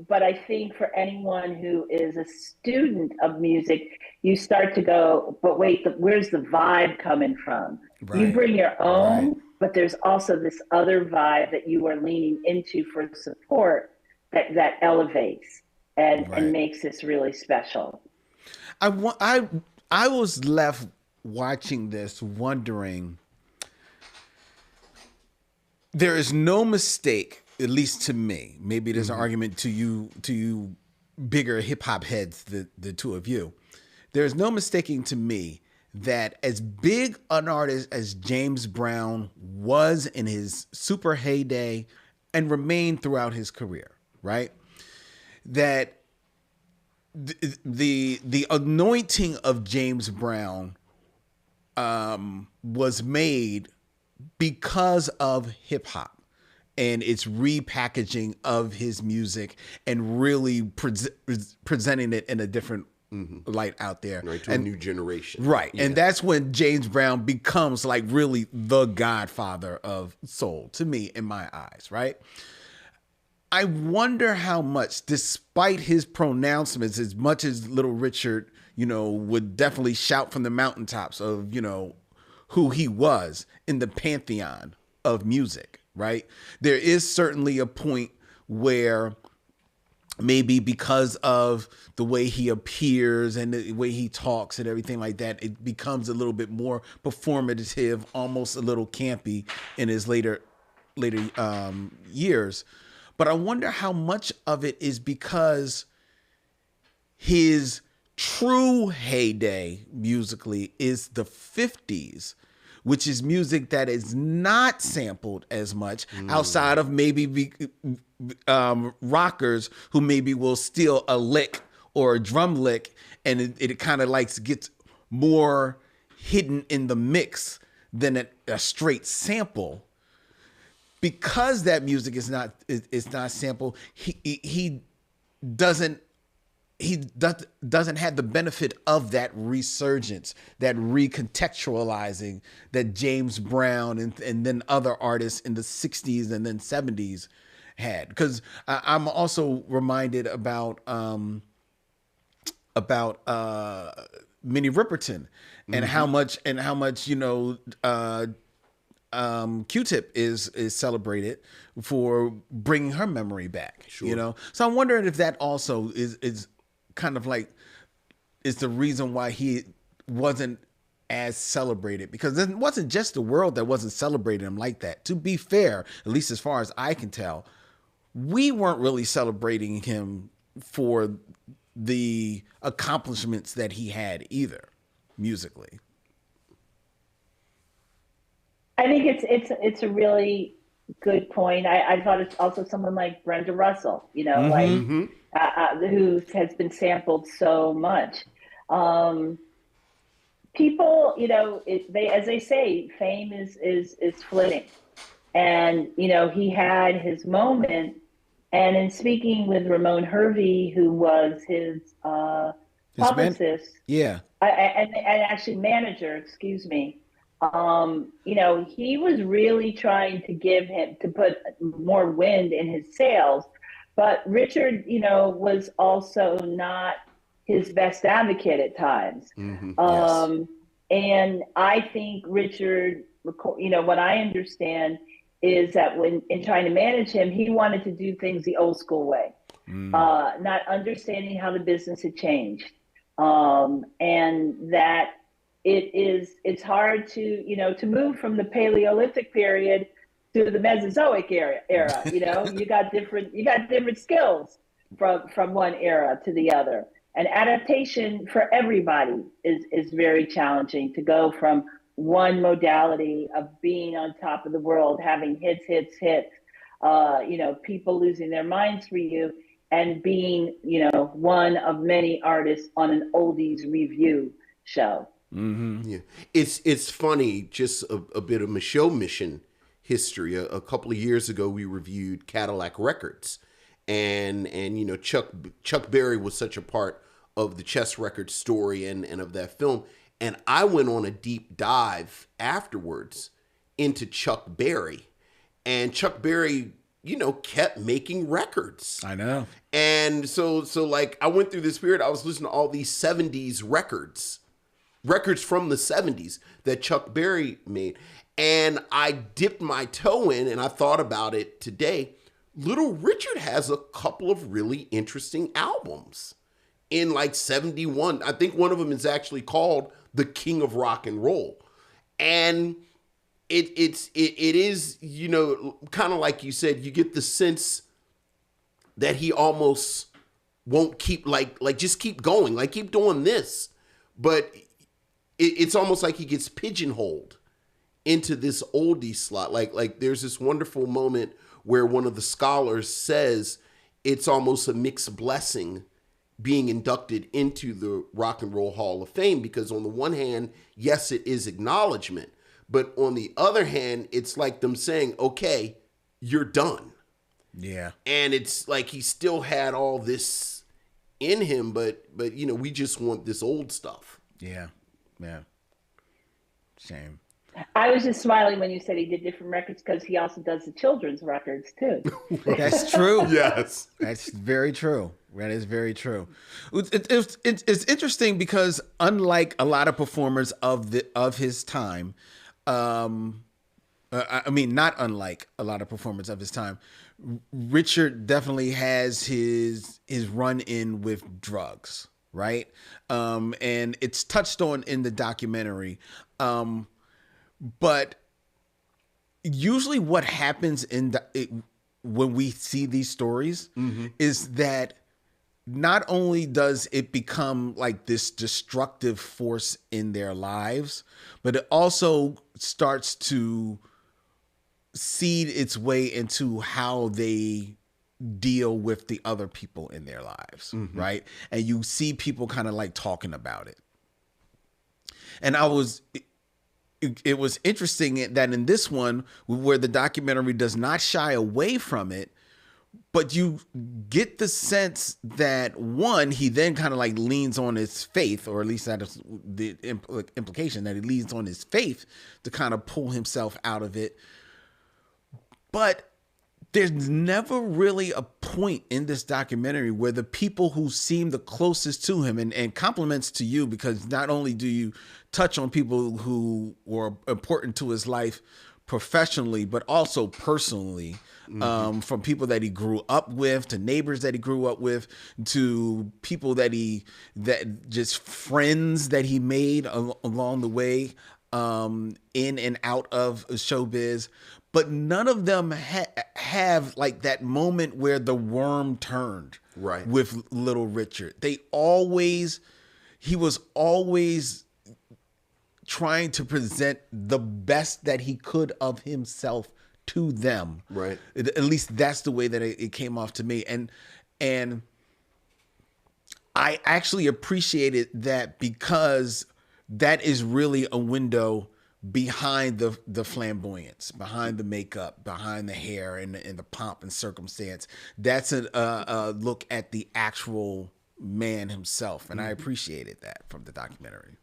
But I think for anyone who is a student of music, you start to go, but wait, where's the vibe coming from? Right. You bring your own, but there's also this other vibe that you are leaning into for support that elevates and makes this really special. I was left watching this wondering, there is no mistake, at least to me, maybe there's an argument to you bigger hip hop heads, the two of you. There's no mistaking to me that as big an artist as James Brown was in his super heyday and remained throughout his career, right? That the anointing of James Brown was made because of hip hop and its repackaging of his music and really presenting it in a different light out there. Right, to a new generation. Right. Yeah. And that's when James Brown becomes like really the godfather of soul to me, in my eyes, right? I wonder how much, despite his pronouncements, as much as Little Richard, would definitely shout from the mountaintops of, who he was in the pantheon of music, right? There is certainly a point where maybe because of the way he appears and the way he talks and everything like that, it becomes a little bit more performative, almost a little campy in his later years. But I wonder how much of it is because his true heyday musically is the 50s, which is music that is not sampled as much outside of maybe rockers who maybe will steal a lick or a drum lick, and it kind of like gets more hidden in the mix than a straight sample. Because that music is not sampled, he doesn't have the benefit of that resurgence, that recontextualizing that James Brown and then other artists in the 60s and then 70s had. Because I'm also reminded about Minnie Riperton and how much Q-Tip is celebrated for bringing her memory back. Sure. So I'm wondering if that also is kind of like is the reason why he wasn't as celebrated, because it wasn't just the world that wasn't celebrating him like that. To be fair, at least as far as I can tell, we weren't really celebrating him for the accomplishments that he had either musically. I think it's a really good point. I thought it's also someone like Brenda Russell, who has been sampled so much. people, as they say, fame is fleeting. And, he had his moment. And in speaking with Ramon Hervey, who was his His man, publicist, yeah. and actually manager, excuse me, he was really trying to to put more wind in his sails. But Richard, was also not his best advocate at times. Yes. And I think Richard, what I understand is that when in trying to manage him, he wanted to do things the old school way, not understanding how the business had changed, and that it's hard to move from the Paleolithic period to the Mesozoic era. You got different skills from one era to the other. And adaptation for everybody is very challenging, to go from one modality of being on top of the world, having hits, people losing their minds for you, and being, one of many artists on an oldies review show. Yeah, it's funny. Just a bit of Micheaux mission history. A couple of years ago, we reviewed Cadillac Records, and Chuck Berry was such a part of the Chess Records story and of that film. And I went on a deep dive afterwards into Chuck Berry, and Chuck Berry, kept making records. I know. And so like I went through this period. I was listening to all these 70s records from the 70s that Chuck Berry made. And I dipped my toe in and I thought about it today. Little Richard has a couple of really interesting albums in like 71. I think one of them is actually called The King of Rock and Roll. And it is, kind of like you said, you get the sense that he almost won't keep just keep going, like keep doing this. But it's almost like he gets pigeonholed into this oldie slot. Like there's this wonderful moment where one of the scholars says it's almost a mixed blessing being inducted into the Rock and Roll Hall of Fame, because on the one hand, yes, it is acknowledgement, but on the other hand, it's like them saying, okay, you're done. Yeah. And it's like he still had all this in him, but we just want this old stuff. Yeah. Yeah. Shame. I was just smiling when you said he did different records, because he also does the children's records too. That's true. Yes. That's very true. That is very true. It's interesting because unlike a lot of performers of his time, not unlike a lot of performers of his time, Richard definitely has his run in with drugs, right? And it's touched on in the documentary. But usually what happens when we see these stories is that not only does it become like this destructive force in their lives, but it also starts to seed its way into how they deal with the other people in their lives, right? And you see people kind of like talking about it. And it was interesting that in this one, where the documentary does not shy away from it, but you get the sense that, one, he then kind of like leans on his faith, or at least that is the implication, that he leans on his faith to kind of pull himself out of it. But there's never really a point in this documentary where the people who seem the closest to him, and compliments to you, because not only do you touch on people who were important to his life professionally, but also personally, from people that he grew up with, to neighbors that he grew up with, to people that just friends that he made along the way, in and out of showbiz. But none of them have like that moment where the worm turned, right, with Little Richard. He was always trying to present the best that he could of himself to them. Right. At least that's the way that it came off to me. And I actually appreciated that, because that is really a window behind the flamboyance, behind the makeup, behind the hair and the pomp and circumstance. That's a look at the actual man himself, and I appreciated that from the documentary.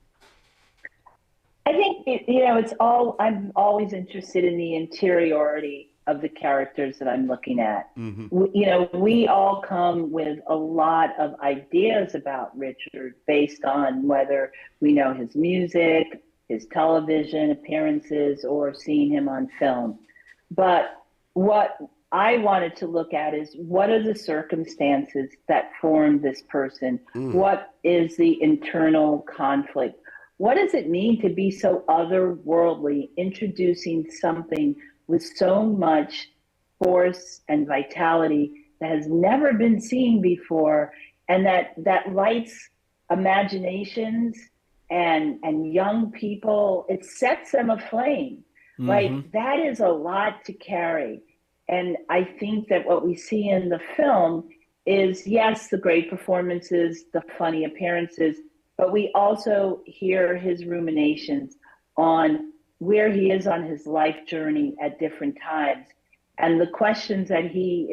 I think it's all. I'm always interested in the interiority of the characters that I'm looking at. We all come with a lot of ideas about Richard based on whether we know his music, his television appearances, or seeing him on film. But what I wanted to look at is, what are the circumstances that form this person? What is the internal conflict? What does it mean to be so otherworldly, introducing something with so much force and vitality that has never been seen before, and that lights imaginations and young people? It sets them aflame. Like, that is a lot to carry. And I think that what we see in the film is, yes, the great performances, the funny appearances, but we also hear his ruminations on where he is on his life journey at different times, and the questions that he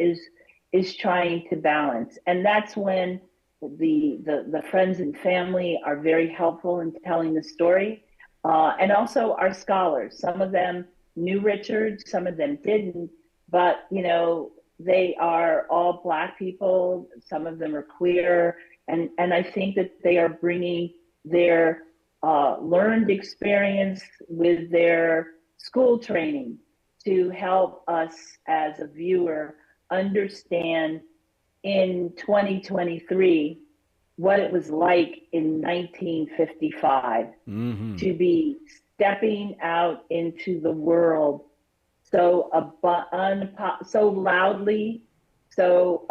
is trying to balance. And that's when the friends and family are very helpful in telling the story, and also our scholars. Some of them knew Richard, some of them didn't, but they are all Black people. Some of them are queer. And I think that they are bringing their learned experience with their school training to help us as a viewer understand in 2023 what it was like in 1955 to be stepping out into the world so so loudly, so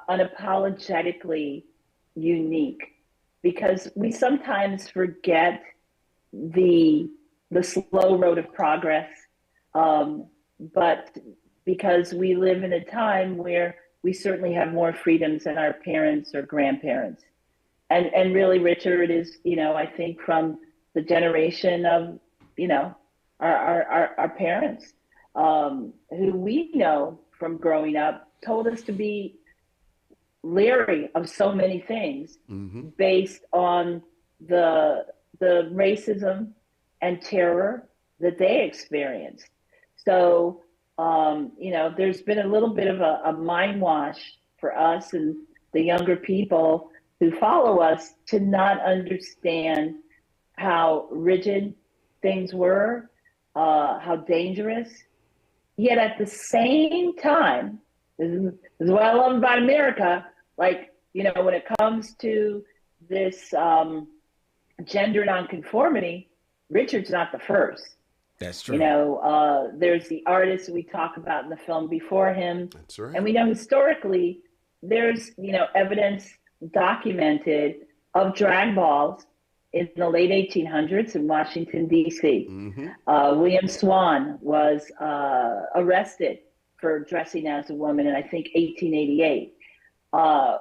unapologetically unique, because we sometimes forget the slow road of progress, but because we live in a time where we certainly have more freedoms than our parents or grandparents, and really Richard is, I think, from the generation of our parents, who we know from growing up told us to be leery of so many things based on the racism and terror that they experienced. So, there's been a little bit of a mind wash for us and the younger people who follow us to not understand how rigid things were, how dangerous. Yet at the same time, this is what I love about America. Like, when it comes to this gender nonconformity, Richard's not the first. That's true. There's the artists we talk about in the film before him. That's right. And we know historically there's, evidence documented of drag balls in the late 1800s in Washington, D.C. William Swan was arrested for dressing as a woman in, I think, 1888,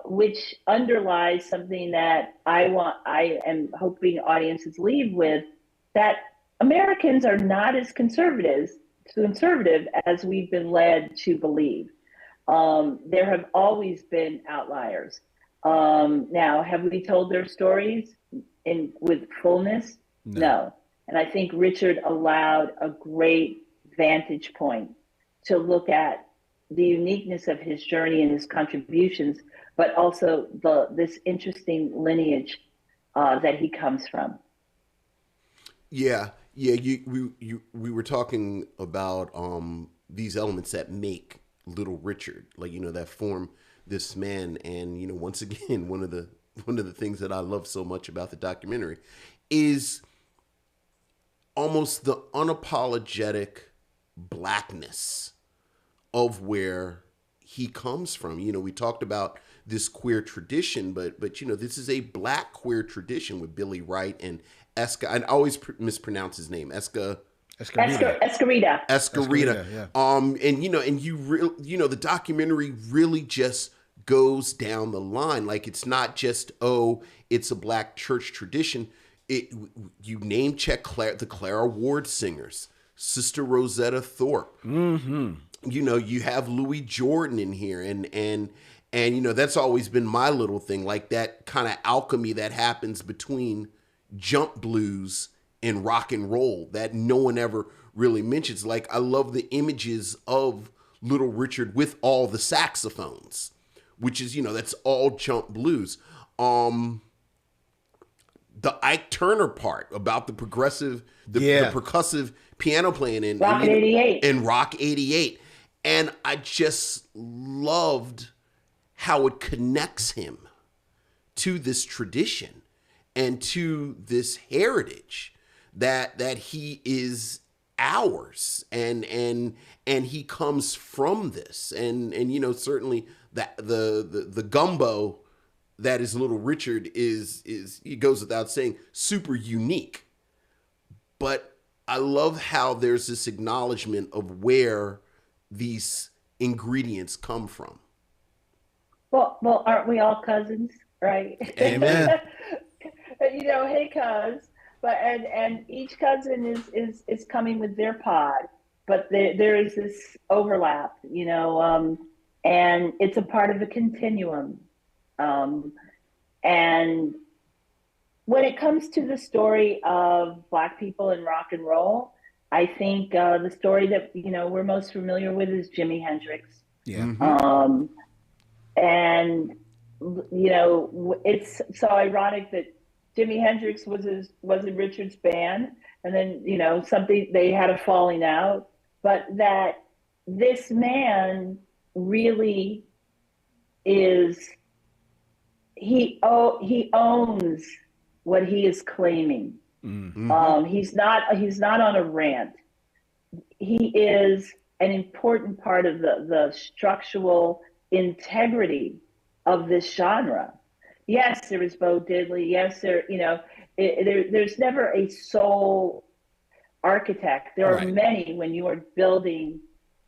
which underlies something that I am hoping audiences leave with, that Americans are not as conservative as we've been led to believe. There have always been outliers. Now, have we told their stories with fullness? No. And I think Richard allowed a great vantage point to look at the uniqueness of his journey and his contributions, but also this interesting lineage that he comes from. Yeah. We were talking about these elements that make Little Richard, like, that form this man. And once again, one of the things that I love so much about the documentary is almost the unapologetic Blackness of where he comes from. We talked about this queer tradition, but this is a Black queer tradition with Billy Wright and I always mispronounce his name, Escarita. Yeah. And the documentary really just goes down the line. Like, it's not just, it's a Black church tradition. you name check the Clara Ward singers, Sister Rosetta Thorpe. Mm-hmm. You know, you have Louis Jordan in here, and you know, that's always been my little thing, like that kind of alchemy that happens between jump blues and rock and roll that no one ever really mentions. Like, I love the images of Little Richard with all the saxophones, which is, you know, that's all jump blues. The Ike Turner part about the percussive piano playing in Rock 88. In Rock 88. And I just loved how it connects him to this tradition and to this heritage that he is ours, and he comes from this, and you know, certainly that the gumbo that is Little Richard is it goes without saying super unique. But I love how there's this acknowledgement of where these ingredients come from. Well, aren't we all cousins, right? Amen. You know, hey, cuz, but and each cousin is coming with their pod, but there is this overlap, you know, and it's a part of the continuum. And when it comes to the story of Black people in rock and roll, I think the story that, you know, we're most familiar with is Jimi Hendrix. Yeah. Mm-hmm. And you know, it's so ironic that Jimi Hendrix was in Richard's band, and then, you know, they had a falling out, but that this man really is, he owns what he is claiming. Mm-hmm. He's not on a rant. He is an important part of the structural integrity of this genre. Yes, there is Bo Diddley. Yes, there's never a sole architect. There are many when you are building,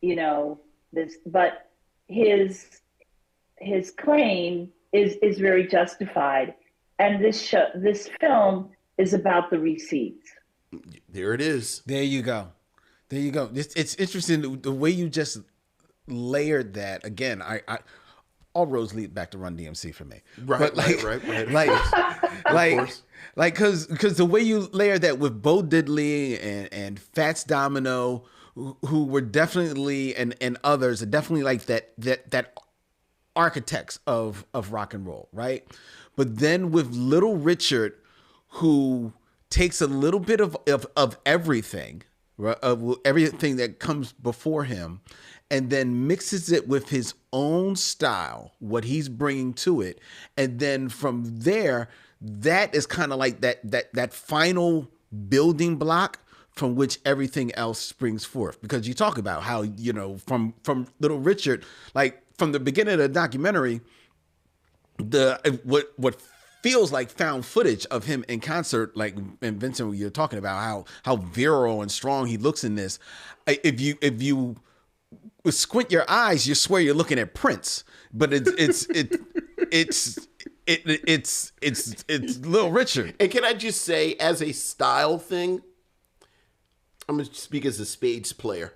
you know, this, but his claim is very justified. And this film is about the receipts. There it is. There you go. It's interesting the way you just layered that. Again, I all roads lead back to Run DMC for me. Right, but because the way you layer that with Bo Diddley and Fats Domino, who were definitely and others are definitely like that architects of rock and roll, right? But then with Little Richard, who takes a little bit of everything, right, of everything that comes before him, and then mixes it with his own style, what he's bringing to it. And then from there, that is kind of like that final building block from which everything else springs forth. Because you talk about how, you know, from Little Richard, like from the beginning of the documentary, what feels like found footage of him in concert, like, and Vincent, you're talking about how virile and strong he looks in this. If you squint your eyes, you swear you're looking at Prince, but it's Little Richard. And can I just say, as a style thing, I'm gonna speak as a spades player.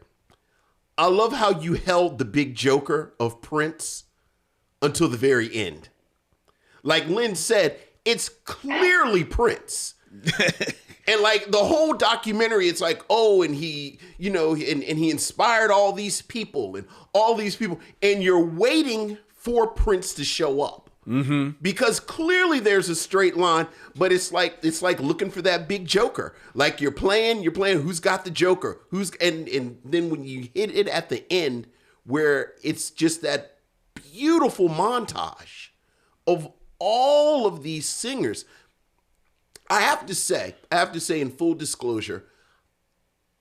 I love how you held the big joker of Prince until the very end. Like Lynn said, it's clearly Prince. And like the whole documentary, it's like, oh, and he, you know, and he inspired all these people, and you're waiting for Prince to show up. Mm-hmm. Because clearly there's a straight line, but it's like looking for that big joker. Like you're playing who's got the joker, and then when you hit it at the end, where it's just that beautiful montage of all of these singers. I have to say in full disclosure,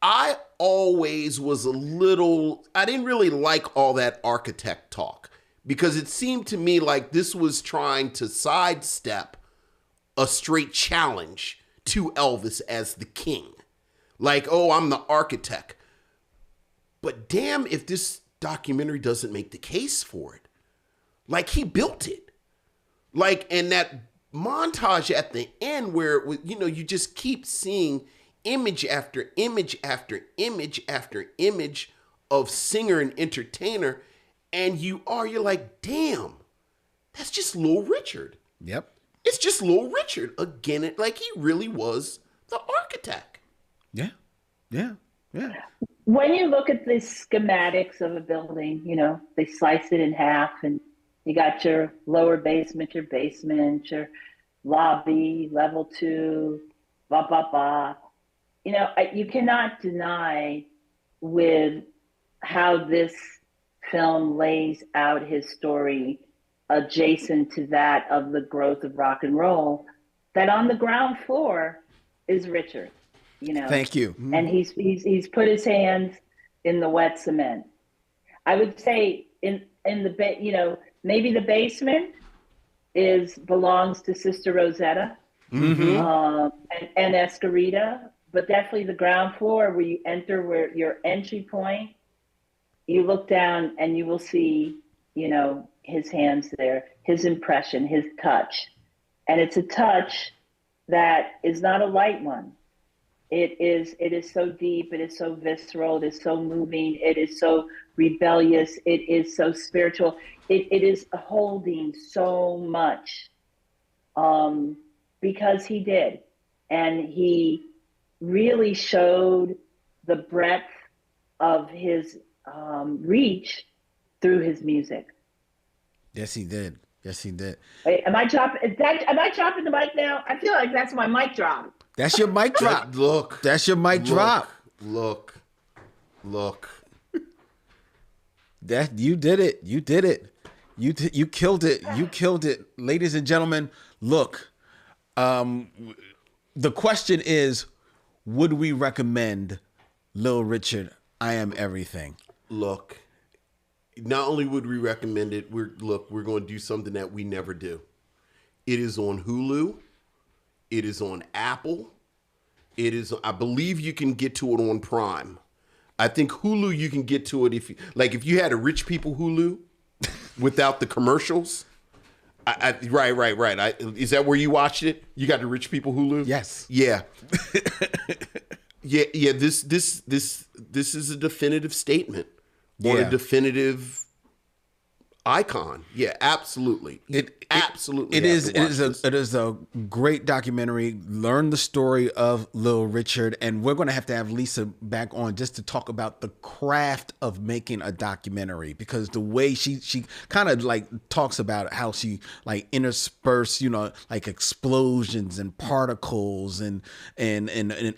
I always was I didn't really like all that architect talk, because it seemed to me like this was trying to sidestep a straight challenge to Elvis as the king. Like, oh, I'm the architect. But damn if this documentary doesn't make the case for it. Like, he built it. Like, and that montage at the end where you just keep seeing image after image after image after image of singer and entertainer, and you're like, damn, that's just Little Richard. Yep. It's just Little Richard again. Like, he really was the architect. Yeah. Yeah. Yeah. When you look at the schematics of a building, they slice it in half, and you got your lower basement, your lobby, level 2, blah, blah, blah. You cannot deny with how this film lays out his story adjacent to that of the growth of rock and roll, that on the ground floor is Richard. Thank you. And he's put his hands in the wet cement. I would say in the maybe the basement belongs to Sister Rosetta and Escarita, but definitely the ground floor where you enter, where your entry point, you look down and you will see his hands there, his impression, his touch, and it's a touch that is not a light one. It is so deep, it is so visceral, it is so moving, it is so rebellious, it is so spiritual. It is holding so much because he did. And he really showed the breadth of his reach through his music. Yes, he did. Yes, he did. Wait, am I dropping the mic now? I feel like that's my mic drop. That's your mic drop. Look. That's your mic drop. Look. That you did it. You did it. You killed it. You killed it. Ladies and gentlemen, look. The question is, would we recommend Little Richard, I Am Everything? Look. Not only would we recommend it, we're going to do something that we never do. It is on Hulu. It is on Apple. I believe you can get to it on Prime. I think Hulu, you can get to it if you had a Rich People Hulu without the commercials. Right. Is that where you watched it? You got the Rich People Hulu? Yes. Yeah. yeah. This is a definitive statement on a definitive icon. Yeah, absolutely. It is a great documentary. Learn the story of Little Richard, and we're going to have Lisa back on just to talk about the craft of making a documentary, because the way she kind of like talks about how she like intersperse, like explosions and particles and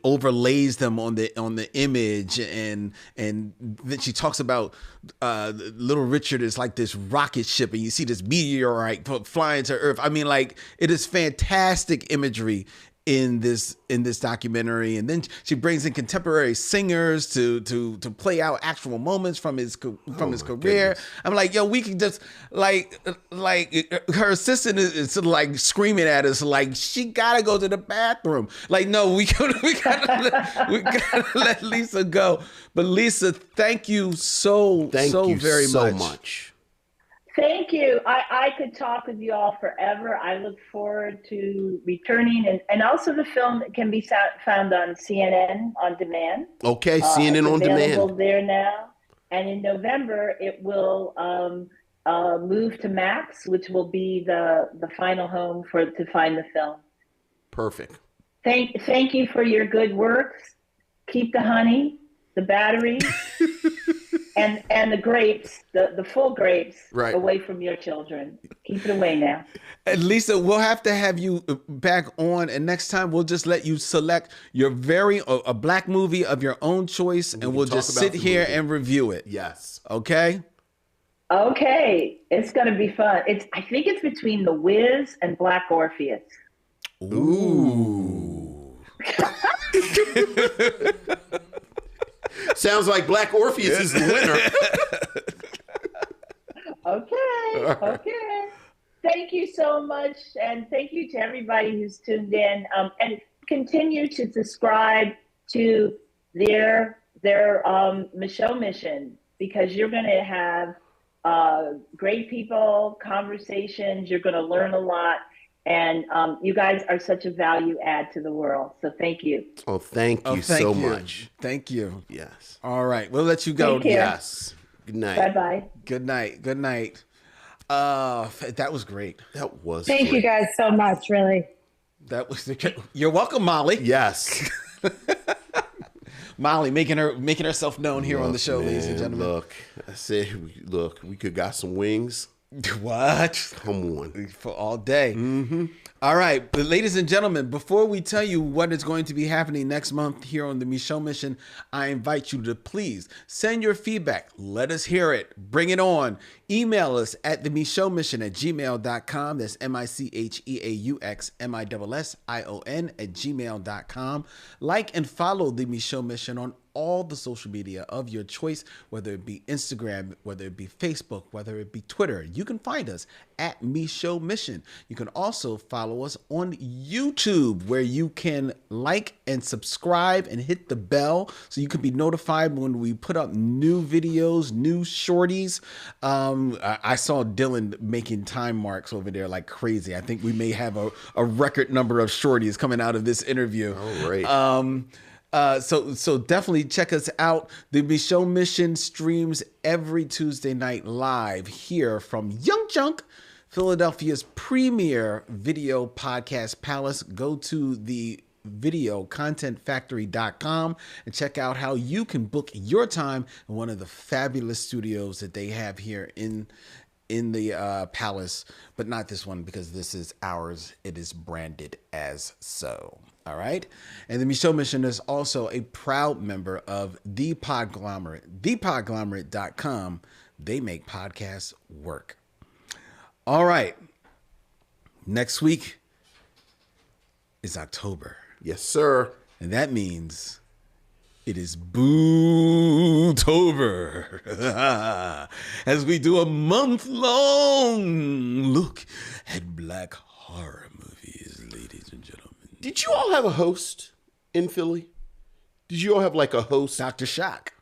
overlays them on the image, and then she talks about Little Richard is like this rocket ship, and you see this meteorite flying to Earth. I mean, like, it is fantastic imagery in this documentary. And then she brings in contemporary singers to play out actual moments from his career. Goodness. I'm like, yo, we can just like her assistant is sort of like screaming at us like she gotta go to the bathroom. Like, no, we gotta let Lisa go. But Lisa, thank you so very much. Thank you. I could talk with you all forever. I look forward to returning. And also the film can be found on CNN On Demand. Okay, CNN On Demand. It's available there now. And in November, it will move to Max, which will be the final home to find the film. Perfect. Thank you for your good works. Keep the honey, the batteries. And the grapes, the full grapes, away from your children. Keep it away now. And Lisa, we'll have to have you back on, and next time we'll just let you select your a black movie of your own choice, and we'll just sit here and review it. Yes. Okay? Okay. It's going to be fun. I think it's between The Wiz and Black Orpheus. Ooh. Sounds like Black Orpheus is the winner. Okay. Thank you so much. And thank you to everybody who's tuned in. And continue to subscribe to their Micheaux mission, because you're going to have great people, conversations. You're going to learn a lot. And you guys are such a value add to the world. So thank you. Oh, thank you thank so you. much. Thank you. Yes. All right, we'll let you go. Take care. Yes. Good night. Bye-bye. Good night. Good night. That was great. That was Thank great. you guys so much, really. That was. You're welcome, Molly. Yes. Molly making herself known here on the show, ladies and gentlemen. Look, I said, we could got some wings. What? Come on. For all day. Mm-hmm. All right, but ladies and gentlemen, before we tell you what is going to be happening next month here on the Micheaux Mission, I invite you to please send your feedback. Let us hear it. Bring it on. Email us at themicheauxmission@gmail.com. That's MICHEAUXMISSION@gmail.com. Like and follow the Micheaux Mission on all the social media of your choice, whether it be Instagram, whether it be Facebook, whether it be Twitter. You can find us at Micheaux Mission. You can also follow us on YouTube, where you can like and subscribe and hit the bell so you can be notified when we put up new videos, new shorties. I saw Dylan making time marks over there like crazy. I think we may have a record number of shorties coming out of this interview. All right. So definitely check us out. The Micheaux Mission streams every Tuesday night live here from Young Junk, Philadelphia's premier video podcast palace. Go to the videocontentfactory.com and check out how you can book your time in one of the fabulous studios that they have here in the palace, but not this one because this is ours. It is branded as so. All right. And the Micheaux Mission is also a proud member of The Podglomerate, thepodglomerate.com. They make podcasts work. All right. Next week is October. Yes, sir. And that means it is Bootober. As we do a month-long look at black horror movies, ladies and gentlemen. Did you all have a host in Philly? Did you all have like a host? Dr. Shock.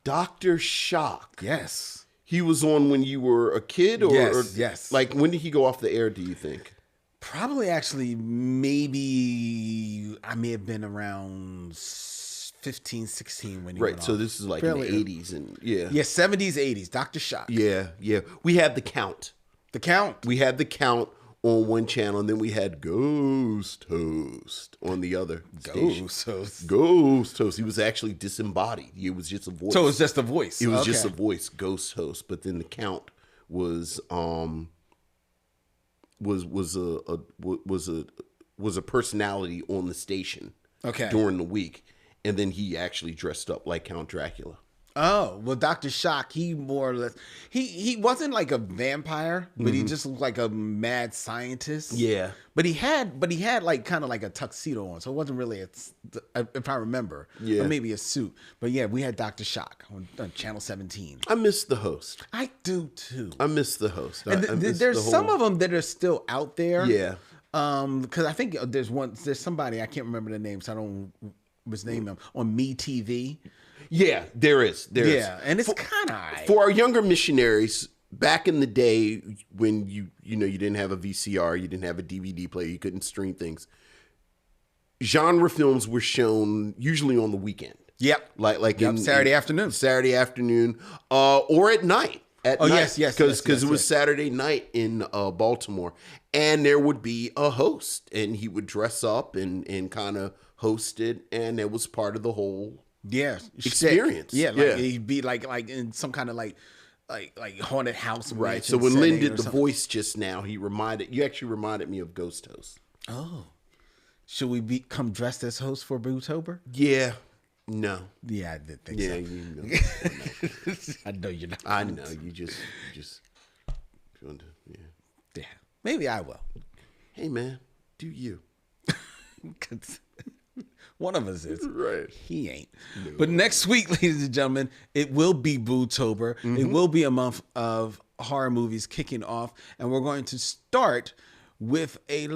Dr. Shock. Yes. He was on when you were a kid? Yes. Like, when did he go off the air, do you think? Probably actually maybe I may have been around 15, 16 when he went So off. this is like Fairly in the 80s. And yeah, 70s, 80s. Dr. Shock. Yeah. We had The Count. The Count. We had The Count on one channel, and then we had Ghost Host on the other station. Ghost Host. He was actually disembodied. It was just a voice. So it was just a voice. It was just a voice, Ghost Host. But then The Count was a personality on the station. Okay. During the week, and then he actually dressed up like Count Dracula. Oh, well, Dr. Shock, he more or less, he wasn't like a vampire, but he just looked like a mad scientist. Yeah. But he had like kind of like a tuxedo on, so it wasn't really if I remember, or maybe a suit. But yeah, we had Dr. Shock on Channel 17. I miss the host. I do too. I miss the host. And there's some of them that are still out there. Yeah. Because I think there's somebody, I can't remember the name, so I don't misname them, on Me TV. Yeah, there is. Yeah, and it's kind of for our younger missionaries. Back in the day, when you didn't have a VCR, you didn't have a DVD player, you couldn't stream things. Genre films were shown usually on the weekend. Yep, like in Saturday afternoon, or at night. Yes, because it was Saturday night in Baltimore, and there would be a host, and he would dress up and kind of host it, and it was part of the whole experience. Yeah, he'd be like in some kind of like haunted house. Right. So when Lynn did the voice just now, you actually reminded me of Ghost Host. Oh, should we come dressed as hosts for Bootober? Yeah. No. Yeah, I did think so. Yeah, you know. I know you're not. I know you just. Yeah. Maybe I will. Hey man, do you? One of us is. Right. He ain't. No. But next week, ladies and gentlemen, it will be Bootober. Mm-hmm. It will be a month of horror movies kicking off, and we're going to start with a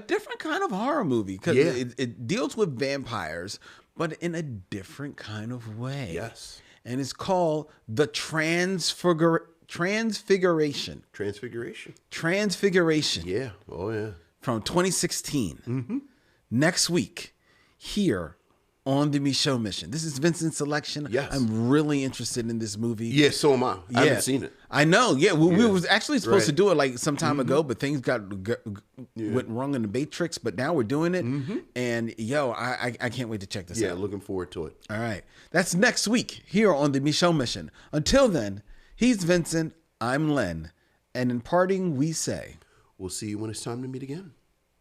different kind of horror movie because it deals with vampires, but in a different kind of way. Yes. And it's called The Transfiguration. Yeah. Oh yeah. From 2016. Next week, here on the Micheaux Mission. This is Vincent's selection. Yes. I'm really interested in this movie. Yeah, so am I. I haven't seen it. I know. Yeah, we was actually supposed to do it like some time ago, but things went wrong in the matrix. But now we're doing it, and I can't wait to check this out. Yeah, looking forward to it. All right, that's next week here on the Micheaux Mission. Until then, he's Vincent. I'm Len, and in parting, we say, we'll see you when it's time to meet again.